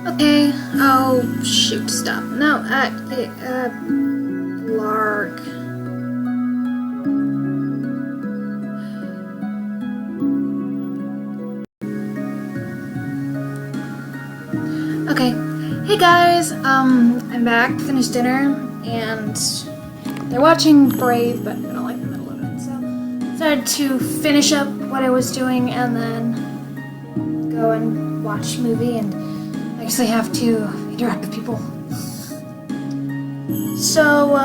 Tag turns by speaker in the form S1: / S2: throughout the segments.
S1: Okay. Oh, shoot, stop. No, Lark. Okay. Hey guys, I'm back, finished dinner, and they're watching Brave, but I don't like the middle of it, so decided to finish up what I was doing and then go and watch a movie and actually have to interact with people. So,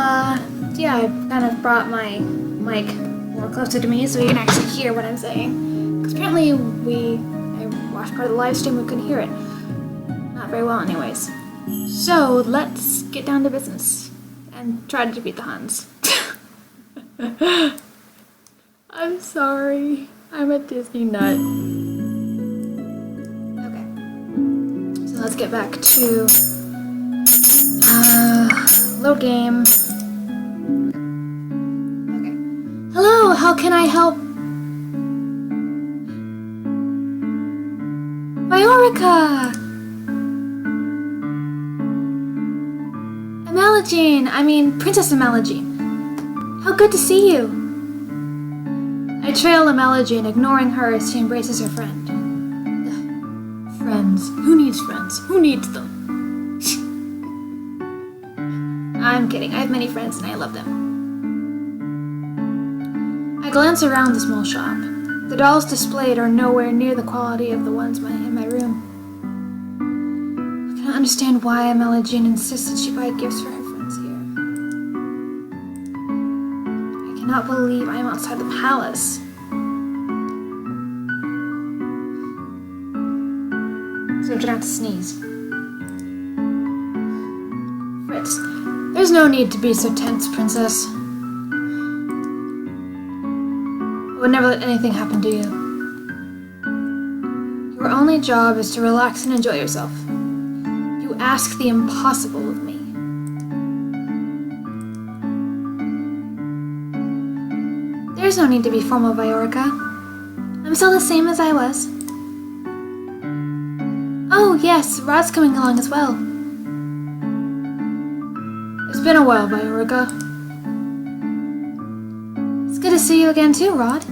S1: yeah, I kind of brought my mic more closer to me so you can actually hear what I'm saying. Because apparently I watched part of the live stream, we couldn't hear it. Not very well anyways. So, let's get down to business and try to defeat the Huns. I'm sorry. I'm a Disney nut. Okay. So let's get back to load game. Okay. Hello, how can I help? Viorica! Princess Amalagine. How good to see you! I trail Amalagine, ignoring her as she embraces her friend. Ugh. Friends. Who needs friends? Who needs them? I'm kidding. I have many friends and I love them. I glance around the small shop. The dolls displayed are nowhere near the quality of the ones in my room. I cannot understand why Amalagine insisted she buy gifts for her friends here. I cannot believe I am outside the palace. So I'm trying not to sneeze. Fritz, there's no need to be so tense, Princess. I would never let anything happen to you. Your only job is to relax and enjoy yourself. You ask the impossible of me. There's no need to be formal, Viorica. I'm still the same as I was. Oh, yes, Rod's coming along as well. It's been a while, Viorica. It's good to see you again too, Rod.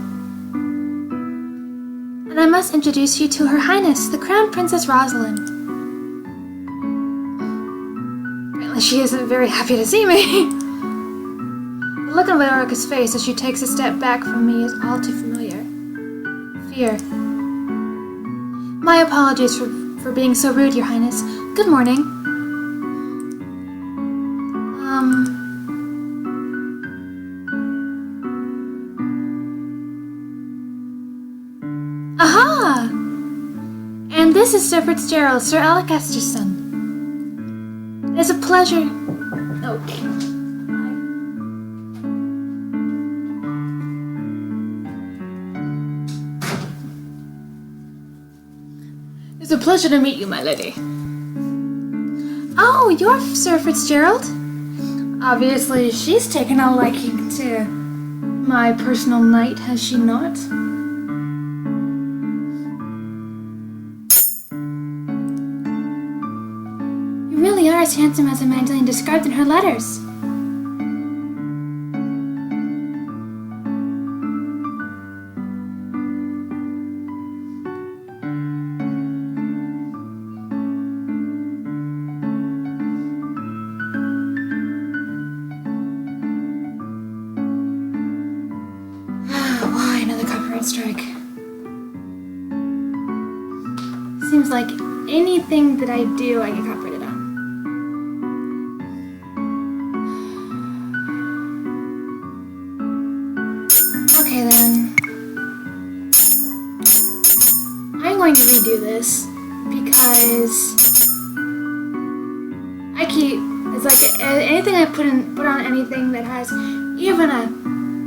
S1: And I must introduce you to Her Highness, the Crown Princess Rosalind. Apparently she isn't very happy to see me. The look on Viorica's face as she takes a step back from me is all too familiar. Fear. My apologies for being so rude, Your Highness. Good morning. Aha! And this is Sir Fitzgerald, Sir Alacaster's son. It is a pleasure. Okay. It's a pleasure to meet you, my lady. Oh, you're Sir Fitzgerald? Obviously, she's taken a liking to my personal knight, has she not? You really are as handsome as Evangeline described in her letters. Why another copyright strike? Seems like anything that I do, I get copyrighted on. Okay then. I'm going to redo this because it's like anything I put on anything that has even a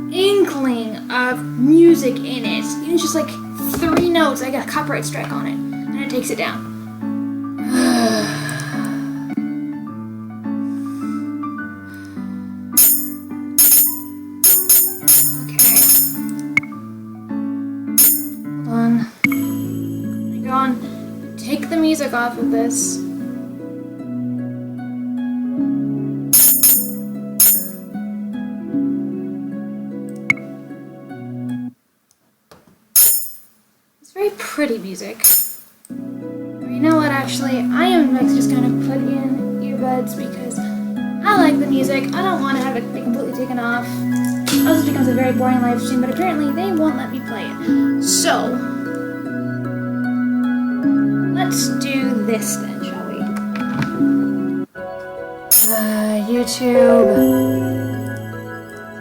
S1: inkling of music in it, even just like 3 notes, I got a copyright strike on it, and it takes it down. Okay. Hold on. I'm gonna go on, take the music off of this. pretty music. Or you know what, actually, I am just gonna put in earbuds because I like the music. I don't want to have it be completely taken off. Else it becomes a very boring live stream, but apparently they won't let me play it. So, let's do this then, shall we? YouTube.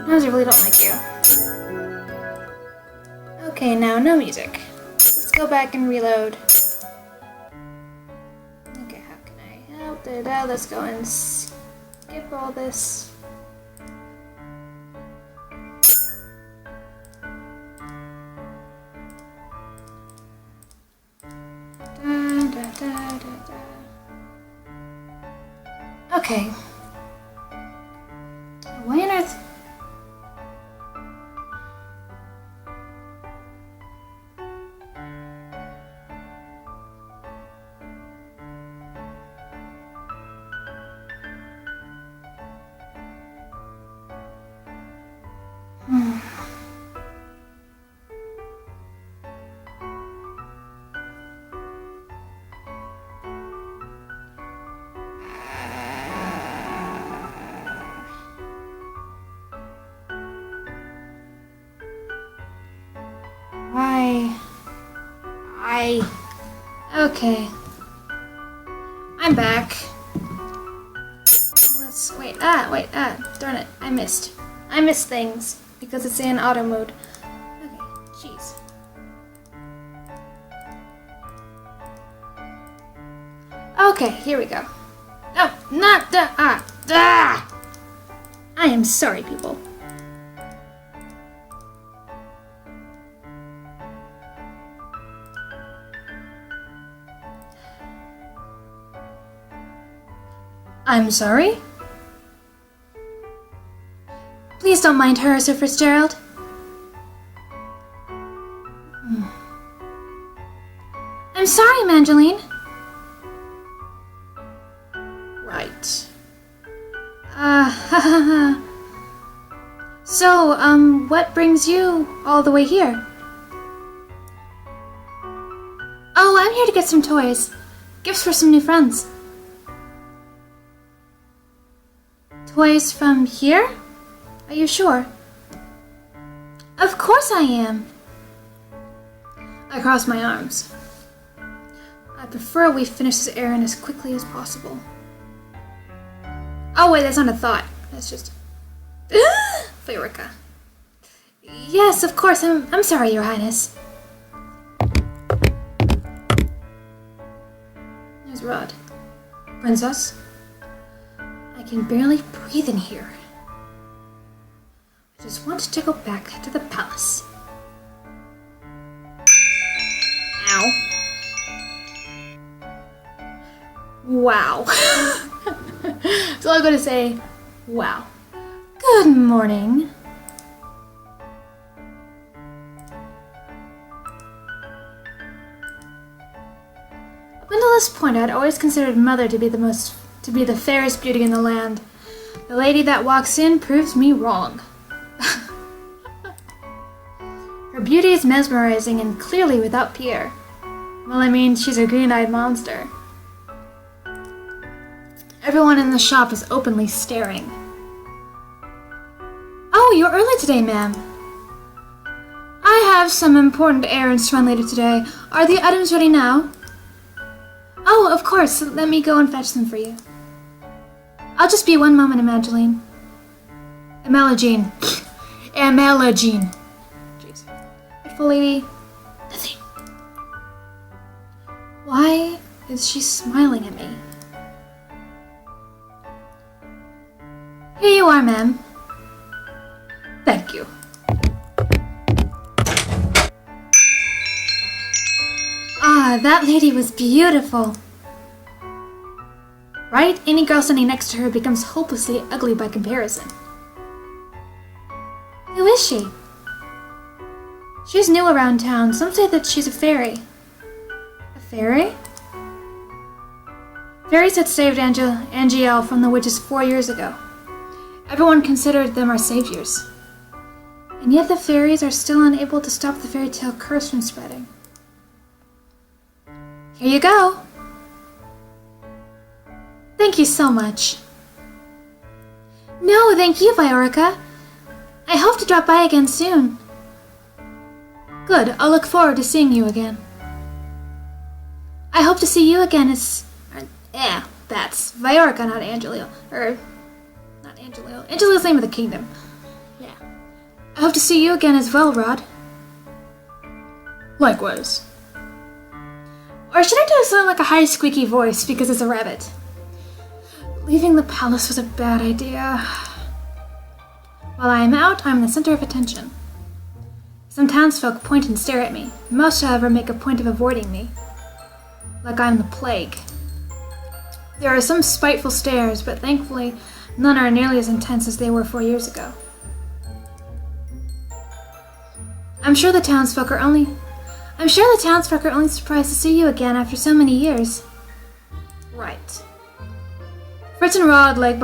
S1: Sometimes I really don't like you. Okay, now no music. Let's go back and reload. Okay, how can I help? Let's go and skip all this. Okay. Why on earth? Okay. I'm back. Let's wait. Darn it. I missed things because it's in auto mode. Okay, jeez. Okay, here we go. Oh, not the I am sorry, people. I'm sorry? Please don't mind her, Sir Fitzgerald. I'm sorry, Evangeline. Right. So, what brings you all the way here? Oh, I'm here to get some toys. Gifts for some new friends. Toys from here? Are you sure? Of course I am. I cross my arms. I prefer we finish this errand as quickly as possible. Oh wait, that's not a thought. That's just... Furica. Yes, of course. I'm sorry, Your Highness. There's Rod. Princess? I can barely breathe in here. I just want to go back to the palace. Ow. Wow. So I'm going to say, wow. Good morning. Up until this point, I had always considered Mother to be the fairest beauty in the land. The lady that walks in proves me wrong. Her beauty is mesmerizing and clearly without peer. Well, I mean, she's a green-eyed monster. Everyone in the shop is openly staring. Oh, you're early today, ma'am. I have some important errands to run later today. Are the items ready now? Oh, of course. Let me go and fetch them for you. I'll just be one moment, Evangeline. Emelagine. Emelagine. Jeez. Beautiful lady. Nothing. Why is she smiling at me? Here you are, ma'am. Thank you. Ah, that lady was beautiful. Right? Any girl standing next to her becomes hopelessly ugly by comparison. Who is she? She's new around town. Some say that she's a fairy. A fairy? Fairies had saved Angiel from the witches 4 years ago. Everyone considered them our saviors. And yet the fairies are still unable to stop the fairy tale curse from spreading. Here you go. Thank you so much. No, thank you, Viorica. I hope to drop by again soon. Good, I'll look forward to seeing you again. I hope to see you again as... that's Viorica, not Angelio. Not Angelio. Angelio's name of the kingdom. Yeah. I hope to see you again as well, Rod. Likewise. Or should I do something like a high squeaky voice because it's a rabbit? Leaving the palace was a bad idea. While I am out, I am the center of attention. Some townsfolk point and stare at me. Most, however, make a point of avoiding me. Like I'm the plague. There are some spiteful stares, but thankfully none are nearly as intense as they were 4 years ago. I'm sure the townsfolk are only surprised to see you again after so many years. Right. Fritz and Rod lag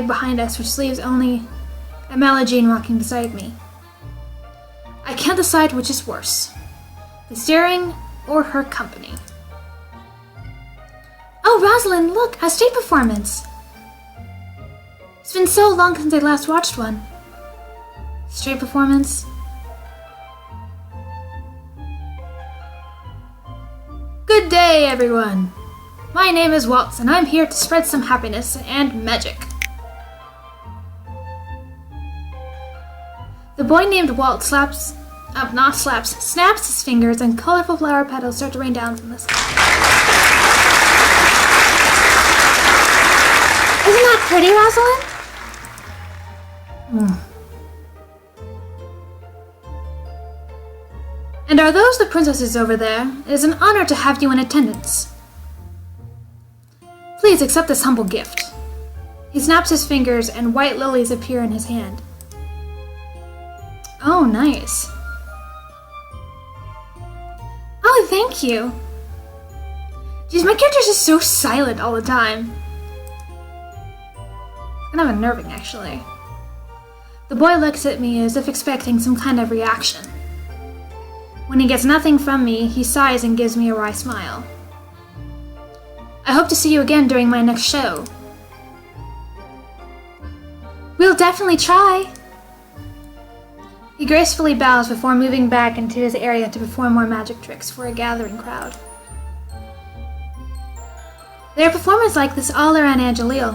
S1: behind us, which leaves only Emma walking beside me. I can't decide which is worse, the staring or her company. Oh, Rosalind, look, a stage performance! It's been so long since I last watched one. Street performance? Good day, everyone! My name is Waltz, and I'm here to spread some happiness and magic. The boy named Walt snaps his fingers, and colorful flower petals start to rain down from the sky. Isn't that pretty, Rosalind? And are those the princesses over there? It is an honor to have you in attendance. Please accept this humble gift. He snaps his fingers, and white lilies appear in his hand. Oh, nice. Oh, thank you. Jeez, my character's just so silent all the time. Kind of unnerving, actually. The boy looks at me as if expecting some kind of reaction. When he gets nothing from me, he sighs and gives me a wry smile. I hope to see you again during my next show. We'll definitely try. He gracefully bows before moving back into his area to perform more magic tricks for a gathering crowd. There are performers like this all around Angel.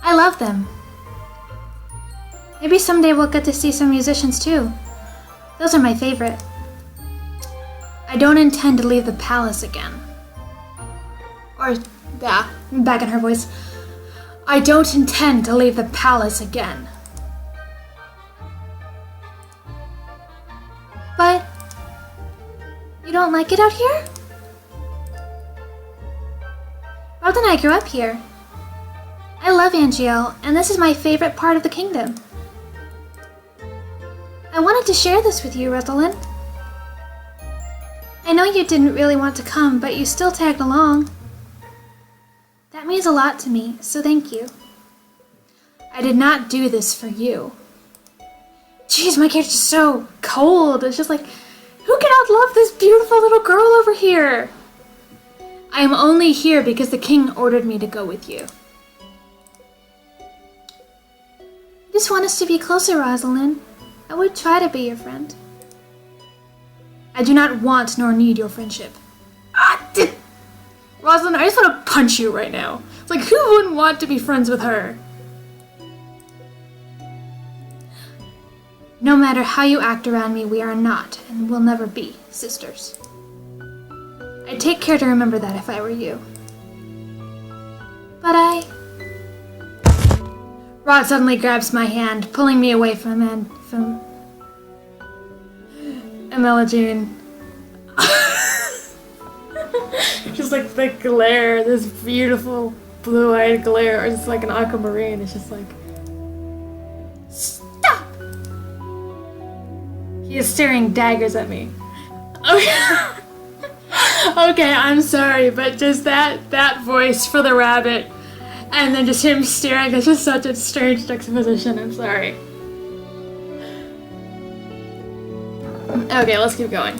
S1: I love them. Maybe someday we'll get to see some musicians too. Those are my favorite. I don't intend to leave the palace again. Back in her voice. I don't intend to leave the palace again. But you don't like it out here? Rod and I grew up here. I love Angel, and this is my favorite part of the kingdom. I wanted to share this with you, Rosalind. I know you didn't really want to come, but you still tagged along. That means a lot to me, so thank you. I did not do this for you. Jeez, my character's so cold. It's just like, who cannot love this beautiful little girl over here? I am only here because the king ordered me to go with you. I just want us to be closer, Rosalind. I would try to be your friend. I do not want nor need your friendship. Rosalind, I just want to punch you right now. It's like, who wouldn't want to be friends with her? No matter how you act around me, we are not, and will never be, sisters. I'd take care to remember that if I were you. But Rod suddenly grabs my hand, pulling me away from Emma. Just like the glare, this beautiful blue-eyed glare, or just like an aquamarine. It's just like, stop! He is staring daggers at me. Okay, okay, I'm sorry, but just that voice for the rabbit, and then just him staring, it's just such a strange juxtaposition. I'm sorry. Okay, let's keep going.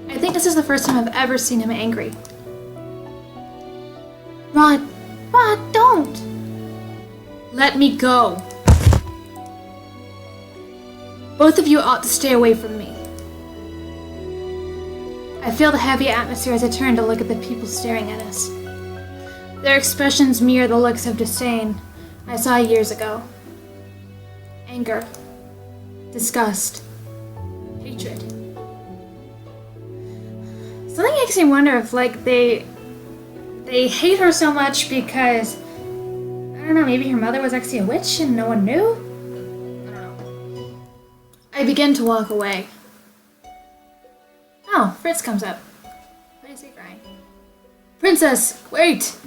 S1: I think this is the first time I've ever seen him angry. Rod, don't! Let me go. Both of you ought to stay away from me. I feel the heavy atmosphere as I turn to look at the people staring at us. Their expressions mirror the looks of disdain I saw years ago. Anger, disgust, hatred. Something makes me wonder if, like, they hate her so much because, I don't know, maybe her mother was actually a witch and no one knew? I don't know. I begin to walk away. Oh, Fritz comes up. Why is he crying? Princess, wait!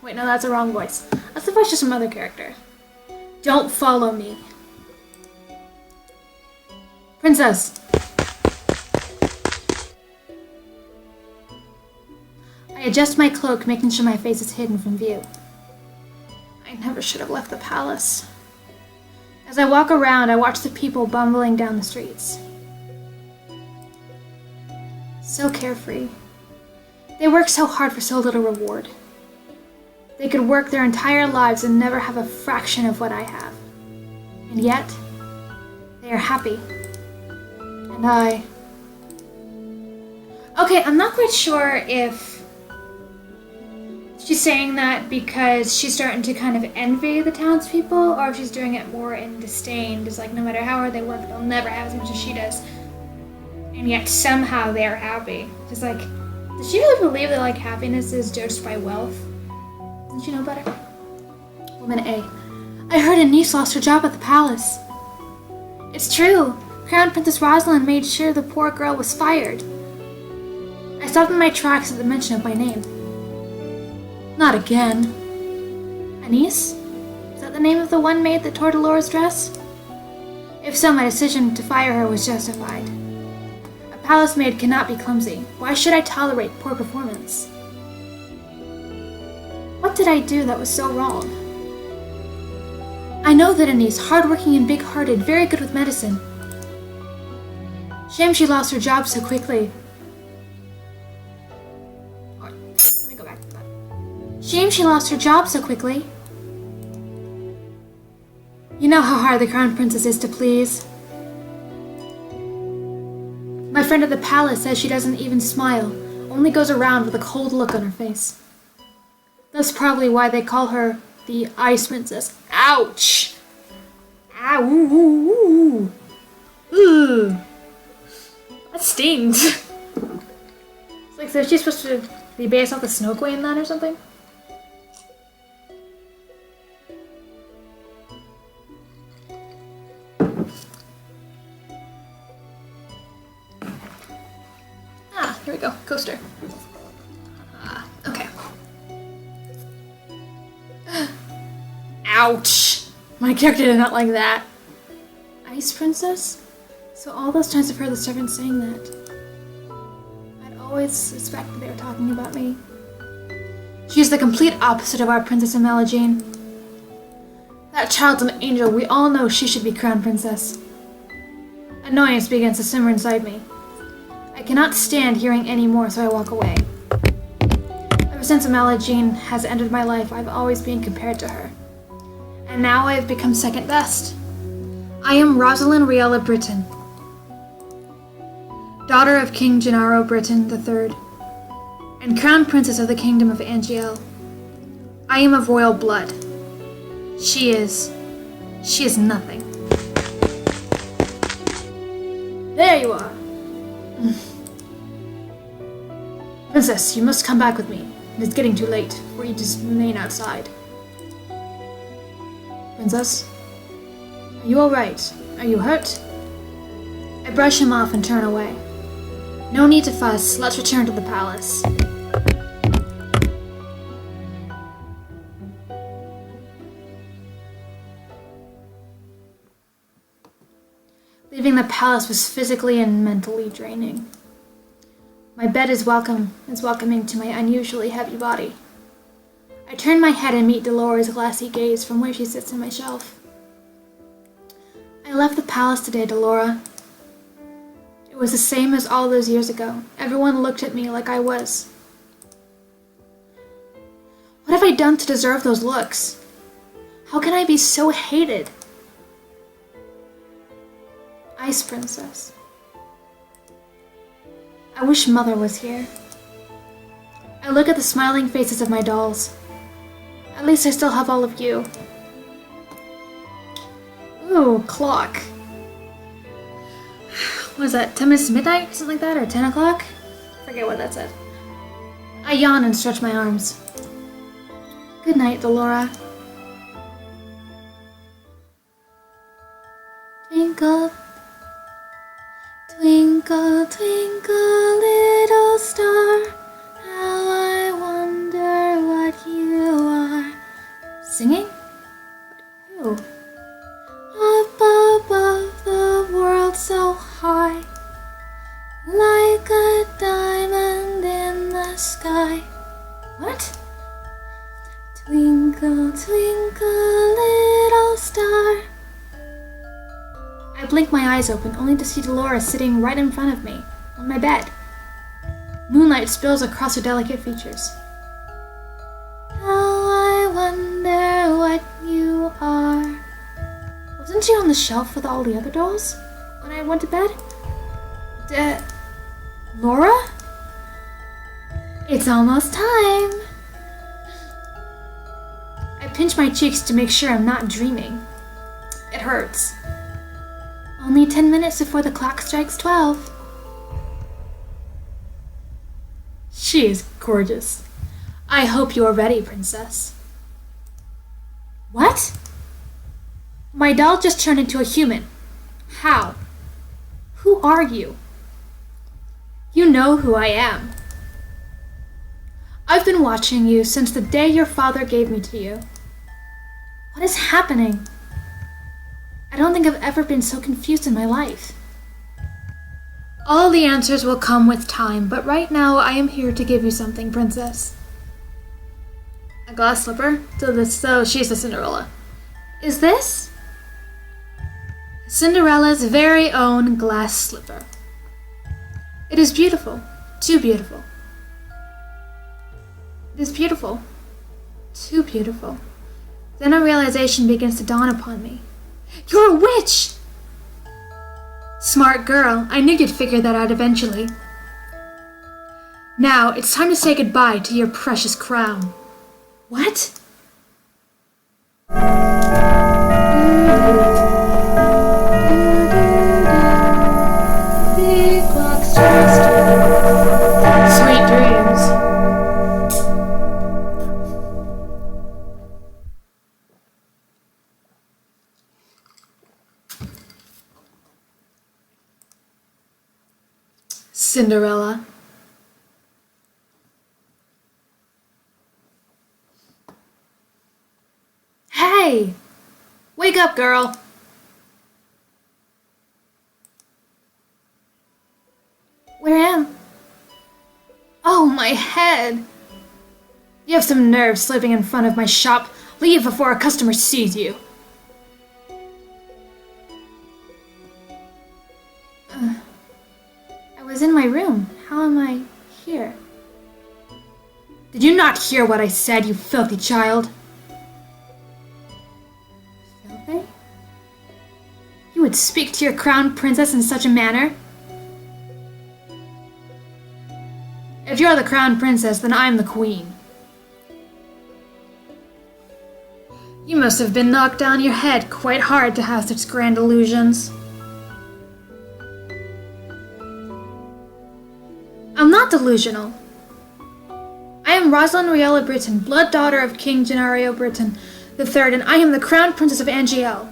S1: Wait, no, that's the wrong voice. That's the voice of some other character. Don't follow me. Princess! I adjust my cloak, making sure my face is hidden from view. I never should have left the palace. As I walk around, I watch the people bumbling down the streets. So carefree. They work so hard for so little reward. They could work their entire lives and never have a fraction of what I have. And yet, they are happy. And I... Okay, I'm not quite sure if she's saying that because she's starting to kind of envy the townspeople, or if she's doing it more in disdain, just like no matter how hard they work, they'll never have as much as she does. And yet somehow they're happy. Just like, does she really believe that like happiness is judged by wealth? Doesn't she know better? Woman A. I heard a niece lost her job at the palace. It's true. Crown Princess Rosalind made sure the poor girl was fired. I stopped in my tracks at the mention of my name. Not again. A niece? Is that the name of the one maid that tore Dolores' dress? If so, my decision to fire her was justified. A palace maid cannot be clumsy. Why should I tolerate poor performance? What did I do that was so wrong? I know that a niece, hardworking and big-hearted, very good with medicine. Shame she lost her job so quickly. Let me go back to that. Shame she lost her job so quickly. You know how hard the Crown Princess is to please. My friend at the palace says she doesn't even smile, only goes around with a cold look on her face. That's probably why they call her the Ice Princess. Ouch! Ow! Ooh, ooh, ooh. That stings. It's like, so she's supposed to be based off the Snow Queen then or something? Ah, here we go. Coaster. Okay. Ouch! My character did not like that. Ice Princess? So all those times I've heard the servants saying that. I'd always suspected they were talking about me. She's the complete opposite of our Princess Imogene. That child's an angel. We all know she should be Crown Princess. Annoyance begins to simmer inside me. I cannot stand hearing any more, so I walk away. Ever since Imogene has entered my life, I've always been compared to her. And now I have become second best. I am Rosalind Riella Britton, daughter of King Gennaro Britton III, and Crown Princess of the Kingdom of Angiel. I am of royal blood. She is nothing. There you are. Princess, you must come back with me. It is getting too late for you to remain outside. Princess? Are you alright? Are you hurt? I brush him off and turn away. No need to fuss. Let's return to the palace. Leaving the palace was physically and mentally draining. My bed is welcoming to my unusually heavy body. I turn my head and meet Dolores' glassy gaze from where she sits on my shelf. I left the palace today, Delora. It was the same as all those years ago. Everyone looked at me like I was. What have I done to deserve those looks? How can I be so hated? Ice Princess. I wish Mother was here. I look at the smiling faces of my dolls. At least I still have all of you. Ooh, clock. What is that, 10 minutes to midnight? Something like that, or 10 o'clock? Forget what that said. I yawn and stretch my arms. Good night, Delora. Twinkle, twinkle, twinkle, little star, how I wonder what you are. Singing? Who? Up above the world so high, like a diamond in the sky. What? Twinkle, twinkle, little star. I blink my eyes open, only to see Dolores sitting right in front of me, on my bed. Moonlight spills across her delicate features. How I wonder what you are. Wasn't she on the shelf with all the other dolls when I went to bed? Laura? It's almost time. I pinch my cheeks to make sure I'm not dreaming. It hurts. Only 10 minutes before the clock strikes 12. She is gorgeous. I hope you are ready, Princess. What? My doll just turned into a human. How? Who are you? You know who I am. I've been watching you since the day your father gave me to you. What is happening? I don't think I've ever been so confused in my life. All the answers will come with time, but right now I am here to give you something, Princess. A glass slipper? So she's a Cinderella. Is this? Cinderella's very own glass slipper. It is beautiful. Too beautiful. It is beautiful. Too beautiful. Then a realization begins to dawn upon me. You're a witch! Smart girl, I knew you'd figure that out eventually. Now, it's time to say goodbye to your precious crown. What? Big clock strikes 12. Sweet dreams. Cinderella. Hey! Wake up, girl! Where am? Oh, my head! You have some nerve sleeping in front of my shop. Leave before a customer sees you. I was in my room. How am I here? Did you not hear what I said, you filthy child? Filthy? You would speak to your crown princess in such a manner? If you're the crown princess, then I'm the queen. You must have been knocked down your head quite hard to have such grand illusions. I'm not delusional. I am Rosalind Riella Britton, blood daughter of King Gennario Britton III, and I am the crown princess of Angiel.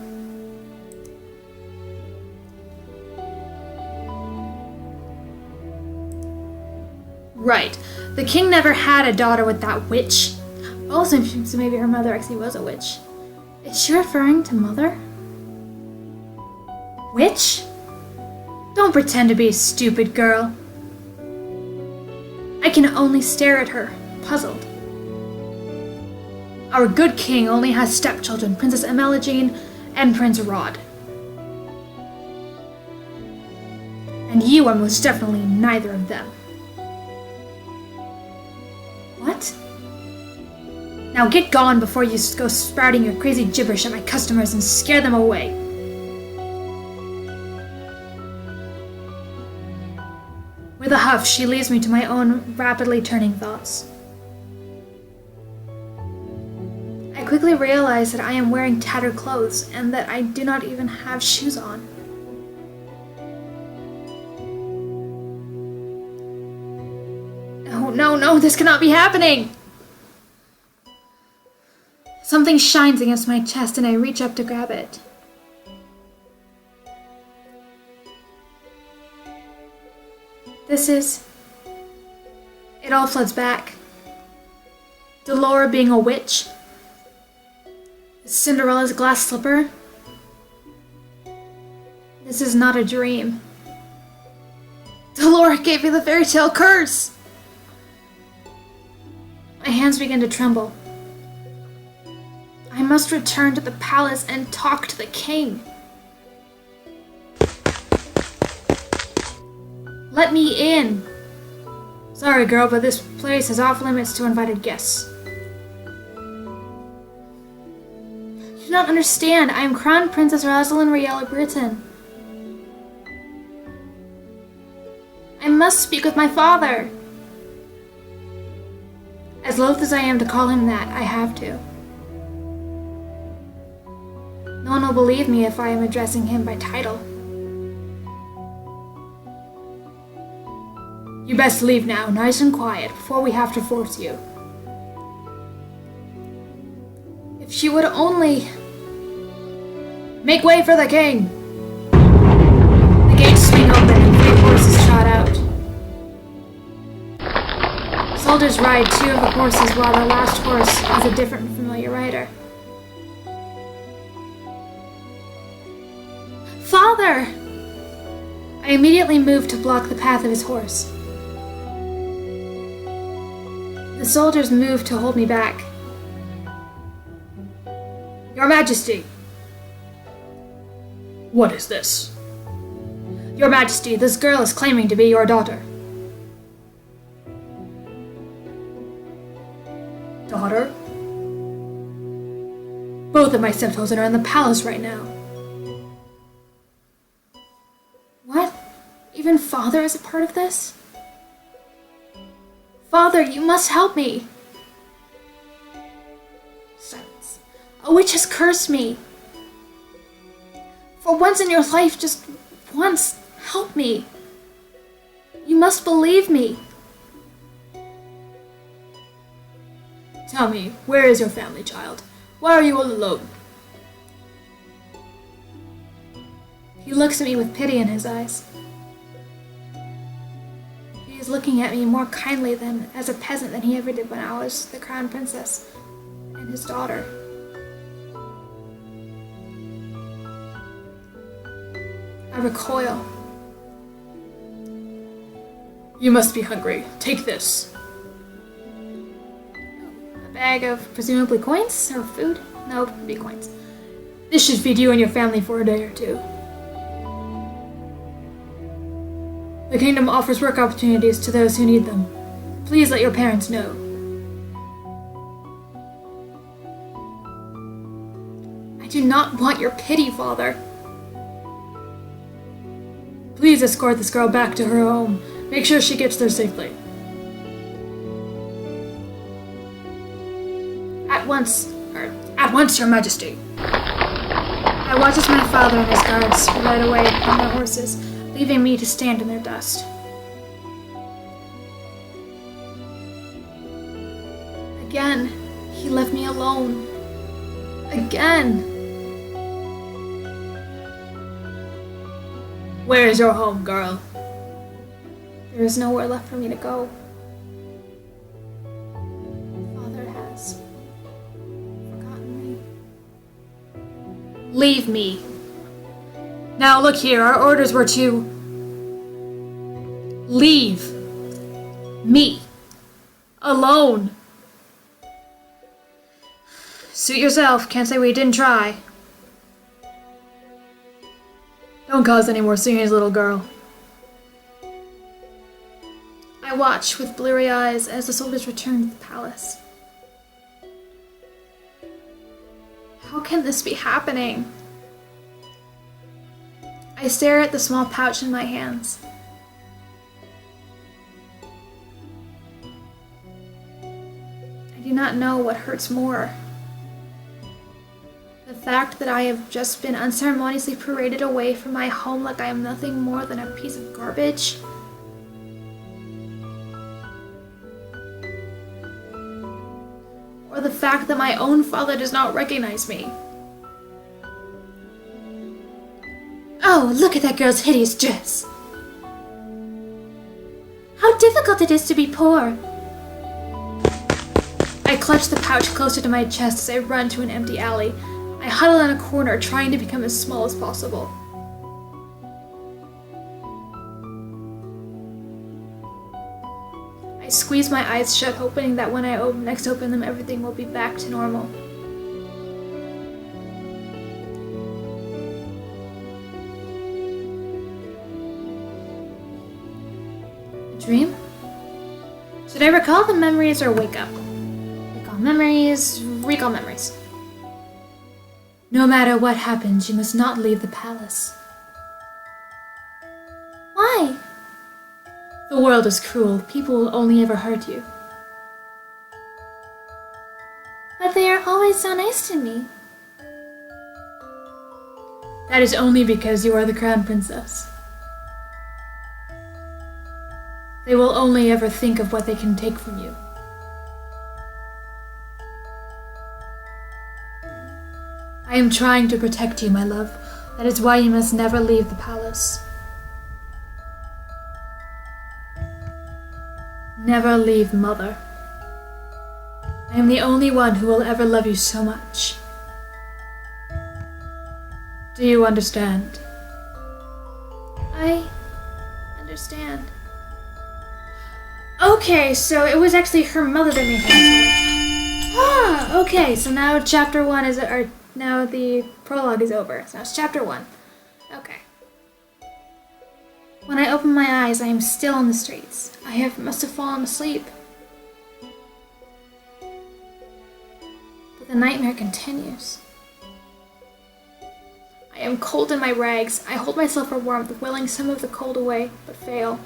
S1: Right. The king never had a daughter with that witch. Also, so maybe her mother actually was a witch. Is she referring to Mother? Witch? Don't pretend to be a stupid girl. I can only stare at her, puzzled. Our good king only has stepchildren, Princess Emeligene and Prince Rod. And And you are most definitely neither of them. What? Now get gone before you go spouting your crazy gibberish at my customers and scare them away. With a huff, she leaves me to my own rapidly turning thoughts. I quickly realize that I am wearing tattered clothes and that I do not even have shoes on. No, no, this cannot be happening! Something shines against my chest and I reach up to grab it. It all floods back. Delora being a witch. Cinderella's glass slipper. This is not a dream. Delora gave me the fairy tale curse! My hands begin to tremble. I must return to the palace and talk to the king. Let me in! Sorry, girl, but this place is off limits to invited guests. You do not understand. I am Crown Princess Rosalind Riella Britain. I must speak with my father. As loath as I am to call him that, I have to. No one will believe me if I am addressing him by title. You best leave now, nice and quiet, before we have to force you. If she would only... Make way for the king! The gates swing open and 3 horses trot out. Soldiers ride 2 of the horses while the last horse is a different familiar rider. Father! I immediately move to block the path of his horse. The soldiers move to hold me back. Your Majesty! What is this? Your Majesty, this girl is claiming to be your daughter. Daughter? Both of my stepchildren are in the palace right now. What? Even Father is a part of this? Father, you must help me! Silence. A witch has cursed me. For once in your life, just once, help me. You must believe me. Tell me, where is your family, child? Why are you all alone? He looks at me with pity in his eyes. He is looking at me more kindly than as a peasant than he ever did when I was the crown princess and his daughter. I recoil. You must be hungry. Take this. A bag of presumably coins or food? No, it'd be coins. This should feed you and your family for a day or 2. The kingdom offers work opportunities to those who need them. Please let your parents know. I do not want your pity, Father. Please escort this girl back to her home. Make sure she gets there safely. At once, Your Majesty. I watch as my father and his guards ride away on their horses, leaving me to stand in their dust. Again, he left me alone. Again. Where is your home, girl? There is nowhere left for me to go. Father has forgotten me. Leave me. Now look here, our orders were to leave me alone. Suit yourself, can't say we didn't try. Don't cause any more singers, little girl. watch with bleary eyes as the soldiers return to the palace. How can this be happening? I stare at the small pouch in my hands. I do not know what hurts more. The fact that I have just been unceremoniously paraded away from my home like I am nothing more than a piece of garbage. Or the fact that my own father does not recognize me. Oh, look at that girl's hideous dress. How difficult it is to be poor. I clutch the pouch closer to my chest as I run to an empty alley. I huddle in a corner, trying to become as small as possible. I squeeze my eyes shut, hoping that when I next open them, everything will be back to normal. A dream? Should I recall the memories or wake up? Recall memories, recall memories. No matter what happens, you must not leave the palace. Why? The world is cruel. People will only ever hurt you. But they are always so nice to me. That is only because you are the crown princess. They will only ever think of what they can take from you. I am trying to protect you, my love. That is why you must never leave the palace. Never leave Mother. I am the only one who will ever love you so much. Do you understand? I understand. Okay, so it was actually her mother that made her. Ah, okay, so now chapter 1 is, or now the prologue is over. So now it's chapter 1. Okay. When I open my eyes, I am still on the streets. Must have fallen asleep. But the nightmare continues. I am cold in my rags. I hold myself for warmth, willing some of the cold away, but fail.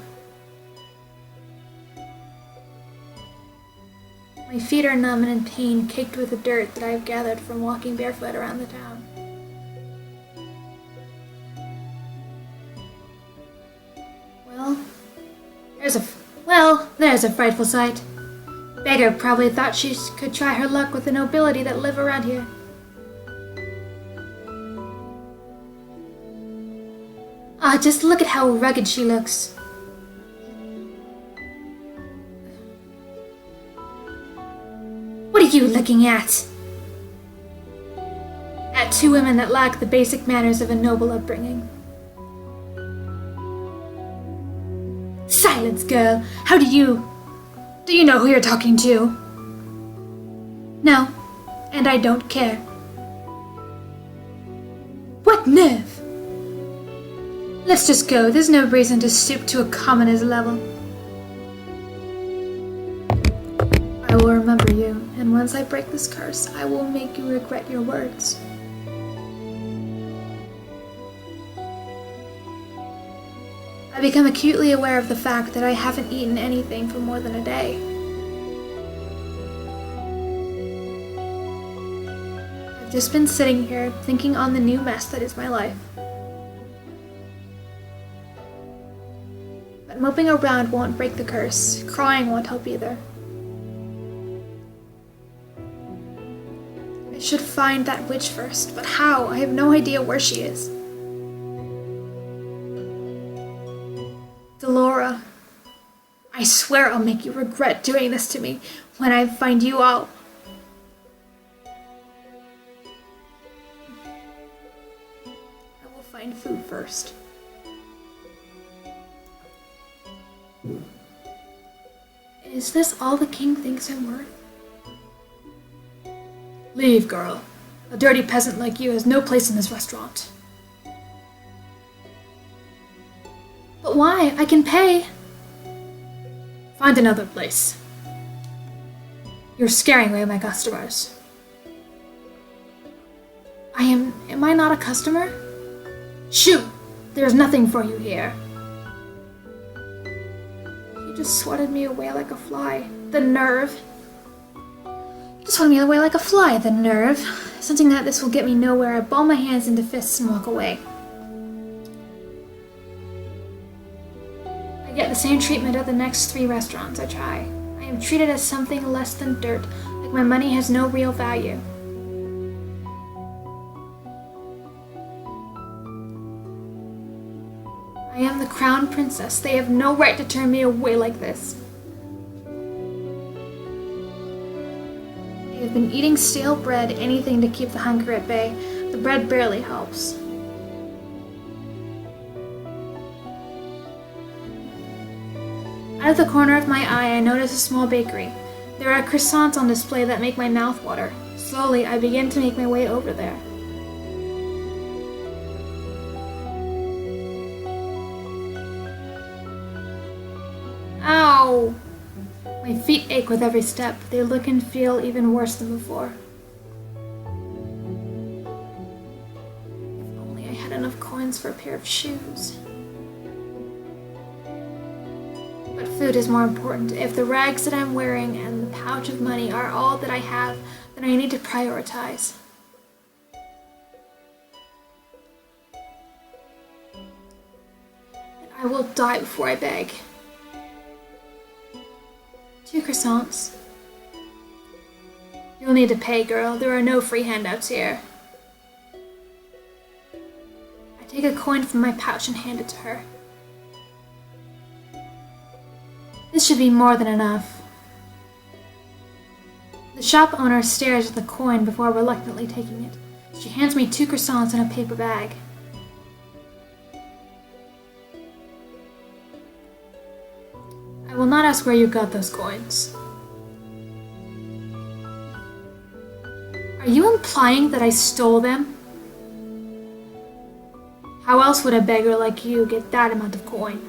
S1: My feet are numb and in pain, caked with the dirt that I have gathered from walking barefoot around the town. There's a frightful sight. Beggar probably thought she could try her luck with the nobility that live around here. Ah, just look at how rugged she looks. What are you looking at? At two women that lack the basic manners of a noble upbringing. Silence, girl! How do you know who you're talking to? No, and I don't care. What nerve! Let's just go. There's no reason to stoop to a commoner's level. I will remember you, and once I break this curse, I will make you regret your words. I become acutely aware of the fact that I haven't eaten anything for more than a day. I've just been sitting here, thinking on the new mess that is my life. But moping around won't break the curse. Crying won't help either. I should find that witch first, but how? I have no idea where she is. Delora, I swear I'll make you regret doing this to me when I find you out. I will find food first. Is this all the king thinks I'm worth? Leave, girl. A dirty peasant like you has no place in this restaurant. But why? I can pay. Find another place. You're scaring away my customers. Am I not a customer? Shoot! There's nothing for you here. You just swatted me away like a fly. The nerve. You just swatted me away like a fly. The nerve. Sensing that this will get me nowhere, I ball my hands into fists and walk away. I get the same treatment at the next 3 restaurants I try. I am treated as something less than dirt, like my money has no real value. I am the crown princess. They have no right to turn me away like this. I have been eating stale bread, anything to keep the hunger at bay. The bread barely helps. Out of the corner of my eye, I notice a small bakery. There are croissants on display that make my mouth water. Slowly, I begin to make my way over there. Ow! My feet ache with every step. They look and feel even worse than before. If only I had enough coins for a pair of shoes. But food is more important. If the rags that I'm wearing and the pouch of money are all that I have, then I need to prioritize. And I will die before I beg. 2 croissants. You'll need to pay, girl. There are no free handouts here. I take a coin from my pouch and hand it to her. This should be more than enough. The shop owner stares at the coin before reluctantly taking it. She hands me 2 croissants in a paper bag. I will not ask where you got those coins. Are you implying that I stole them? How else would a beggar like you get that amount of coin?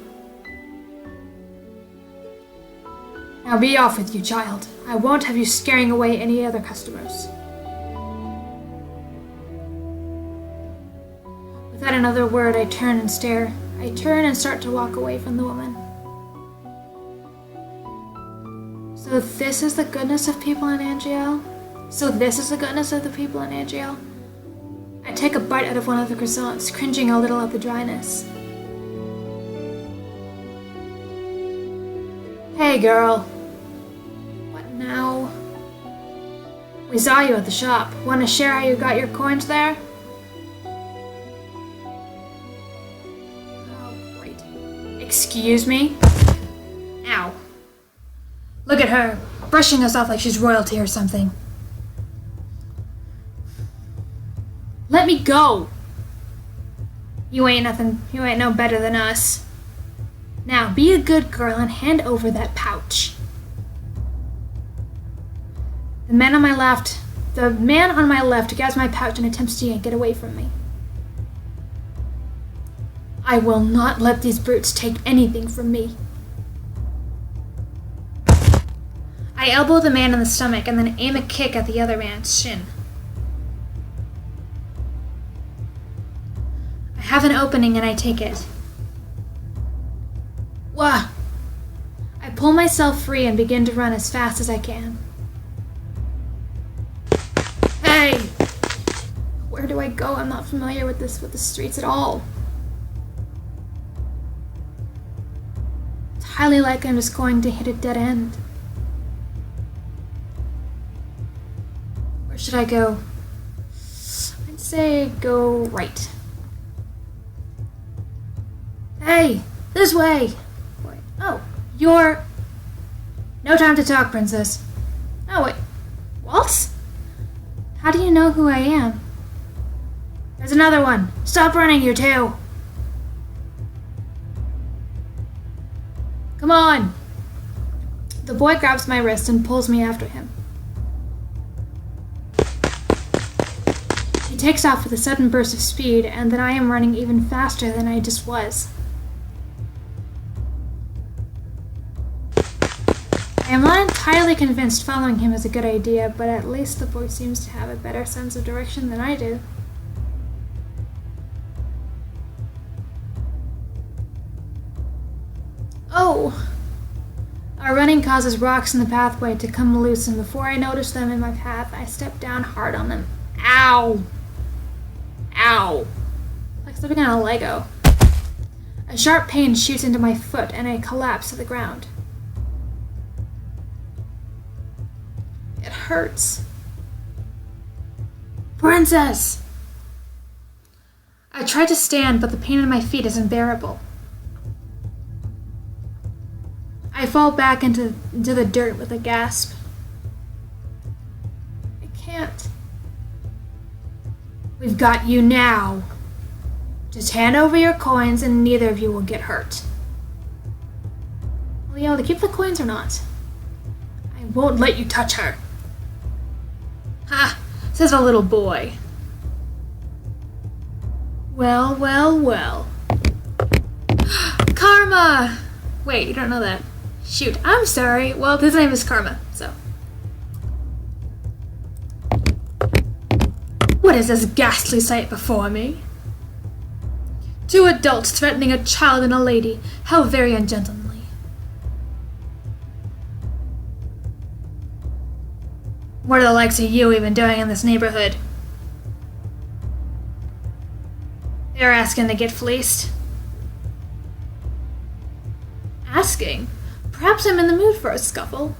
S1: Now be off with you, child. I won't have you scaring away any other customers. Without another word, I turn and stare. I turn and start to walk away from the woman. So this is the goodness of people in Angel? So this is the goodness of the people in Angel? I take a bite out of one of the croissants, cringing a little at the dryness. Hey, girl. What now? We saw you at the shop. Want to share how you got your coins there? Oh, great. Excuse me? Ow. Look at her, brushing us off like she's royalty or something. Let me go! You ain't no better than us. Now, be a good girl and hand over that pouch. The man on my left grabs my pouch and attempts to yank it away from me. I will not let these brutes take anything from me. I elbow the man in the stomach and then aim a kick at the other man's shin. I have an opening and I take it. Wah! I pull myself free and begin to run as fast as I can. Hey! Where do I go? I'm not familiar with the streets at all. It's highly likely I'm just going to hit a dead end. Where should I go? I'd say go right. Hey! This way! Wait. Oh, you're... No time to talk, princess. Oh, wait. Waltz? How do you know who I am? There's another one. Stop running, you two. Come on. The boy grabs my wrist and pulls me after him. He takes off with a sudden burst of speed, and then I am running even faster than I just was. entirely convinced following him is a good idea, but at least the boy seems to have a better sense of direction than I do. Oh! Our running causes rocks in the pathway to come loose, and before I notice them in my path, I step down hard on them. Ow! Ow! Like stepping on a Lego. A sharp pain shoots into my foot, and I collapse to the ground. It hurts. Princess! I try to stand, but the pain in my feet is unbearable. I fall back into the dirt with a gasp. I can't. We've got you now. Just hand over your coins and neither of you will get hurt. Leo, to keep the coins or not? I won't let you touch her. Ha! Says a little boy. Well, well, well. Karma! Wait, you don't know that. Shoot, I'm sorry. Well, his name is Karma, so. What is this ghastly sight before me? Two adults threatening a child and a lady. How very ungentlemanly. What are the likes of you even doing in this neighborhood? They're asking to get fleeced. Asking? Perhaps I'm in the mood for a scuffle.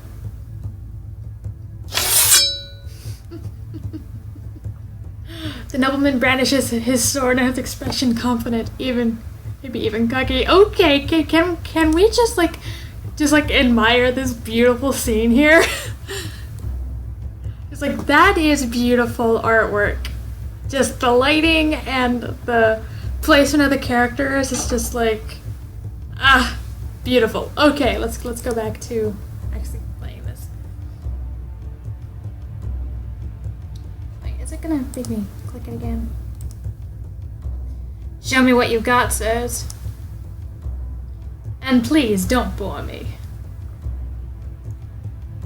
S1: The nobleman brandishes his sword and his expression confident, maybe even cocky. Okay, can we just admire this beautiful scene here? It's like, that is beautiful artwork. Just the lighting and the placement of the characters is just like, beautiful. Okay, let's go back to actually playing this. Wait, is it gonna make me click it again? Show me what you've got, sirs. And please don't bore me.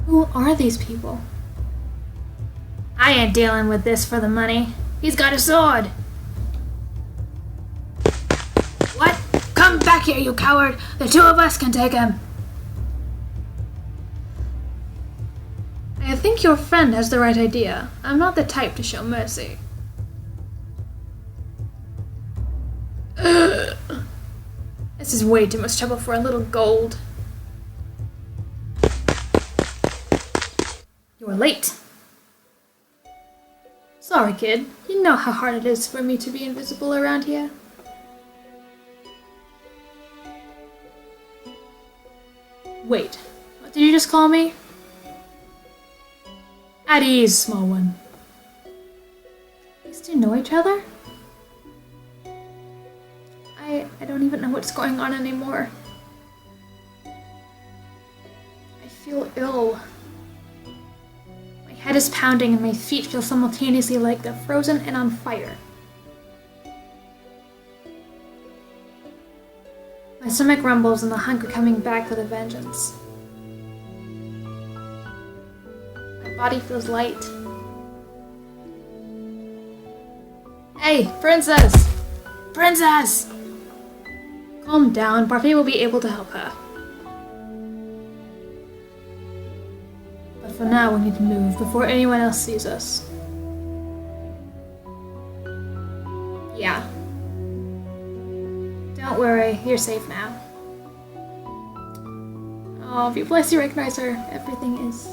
S1: Who are these people? I ain't dealing with this for the money. He's got a sword. What? Come back here, you coward! The two of us can take him! I think your friend has the right idea. I'm not the type to show mercy. Ugh. This is way too much trouble for a little gold. You're late. Sorry, kid. You know how hard it is for me to be invisible around here. Wait, what did you just call me? At ease, small one. These two know each other? I don't even know what's going on anymore. I feel ill. My head is pounding and my feet feel simultaneously like they're frozen and on fire. My stomach rumbles and the hunger coming back with a vengeance. My body feels light. Hey, princess! Princess! Calm down, Parfait will be able to help her. But for now, we need to move before anyone else sees us. Yeah. Don't worry, you're safe now. Oh, if you place your recognizer, everything is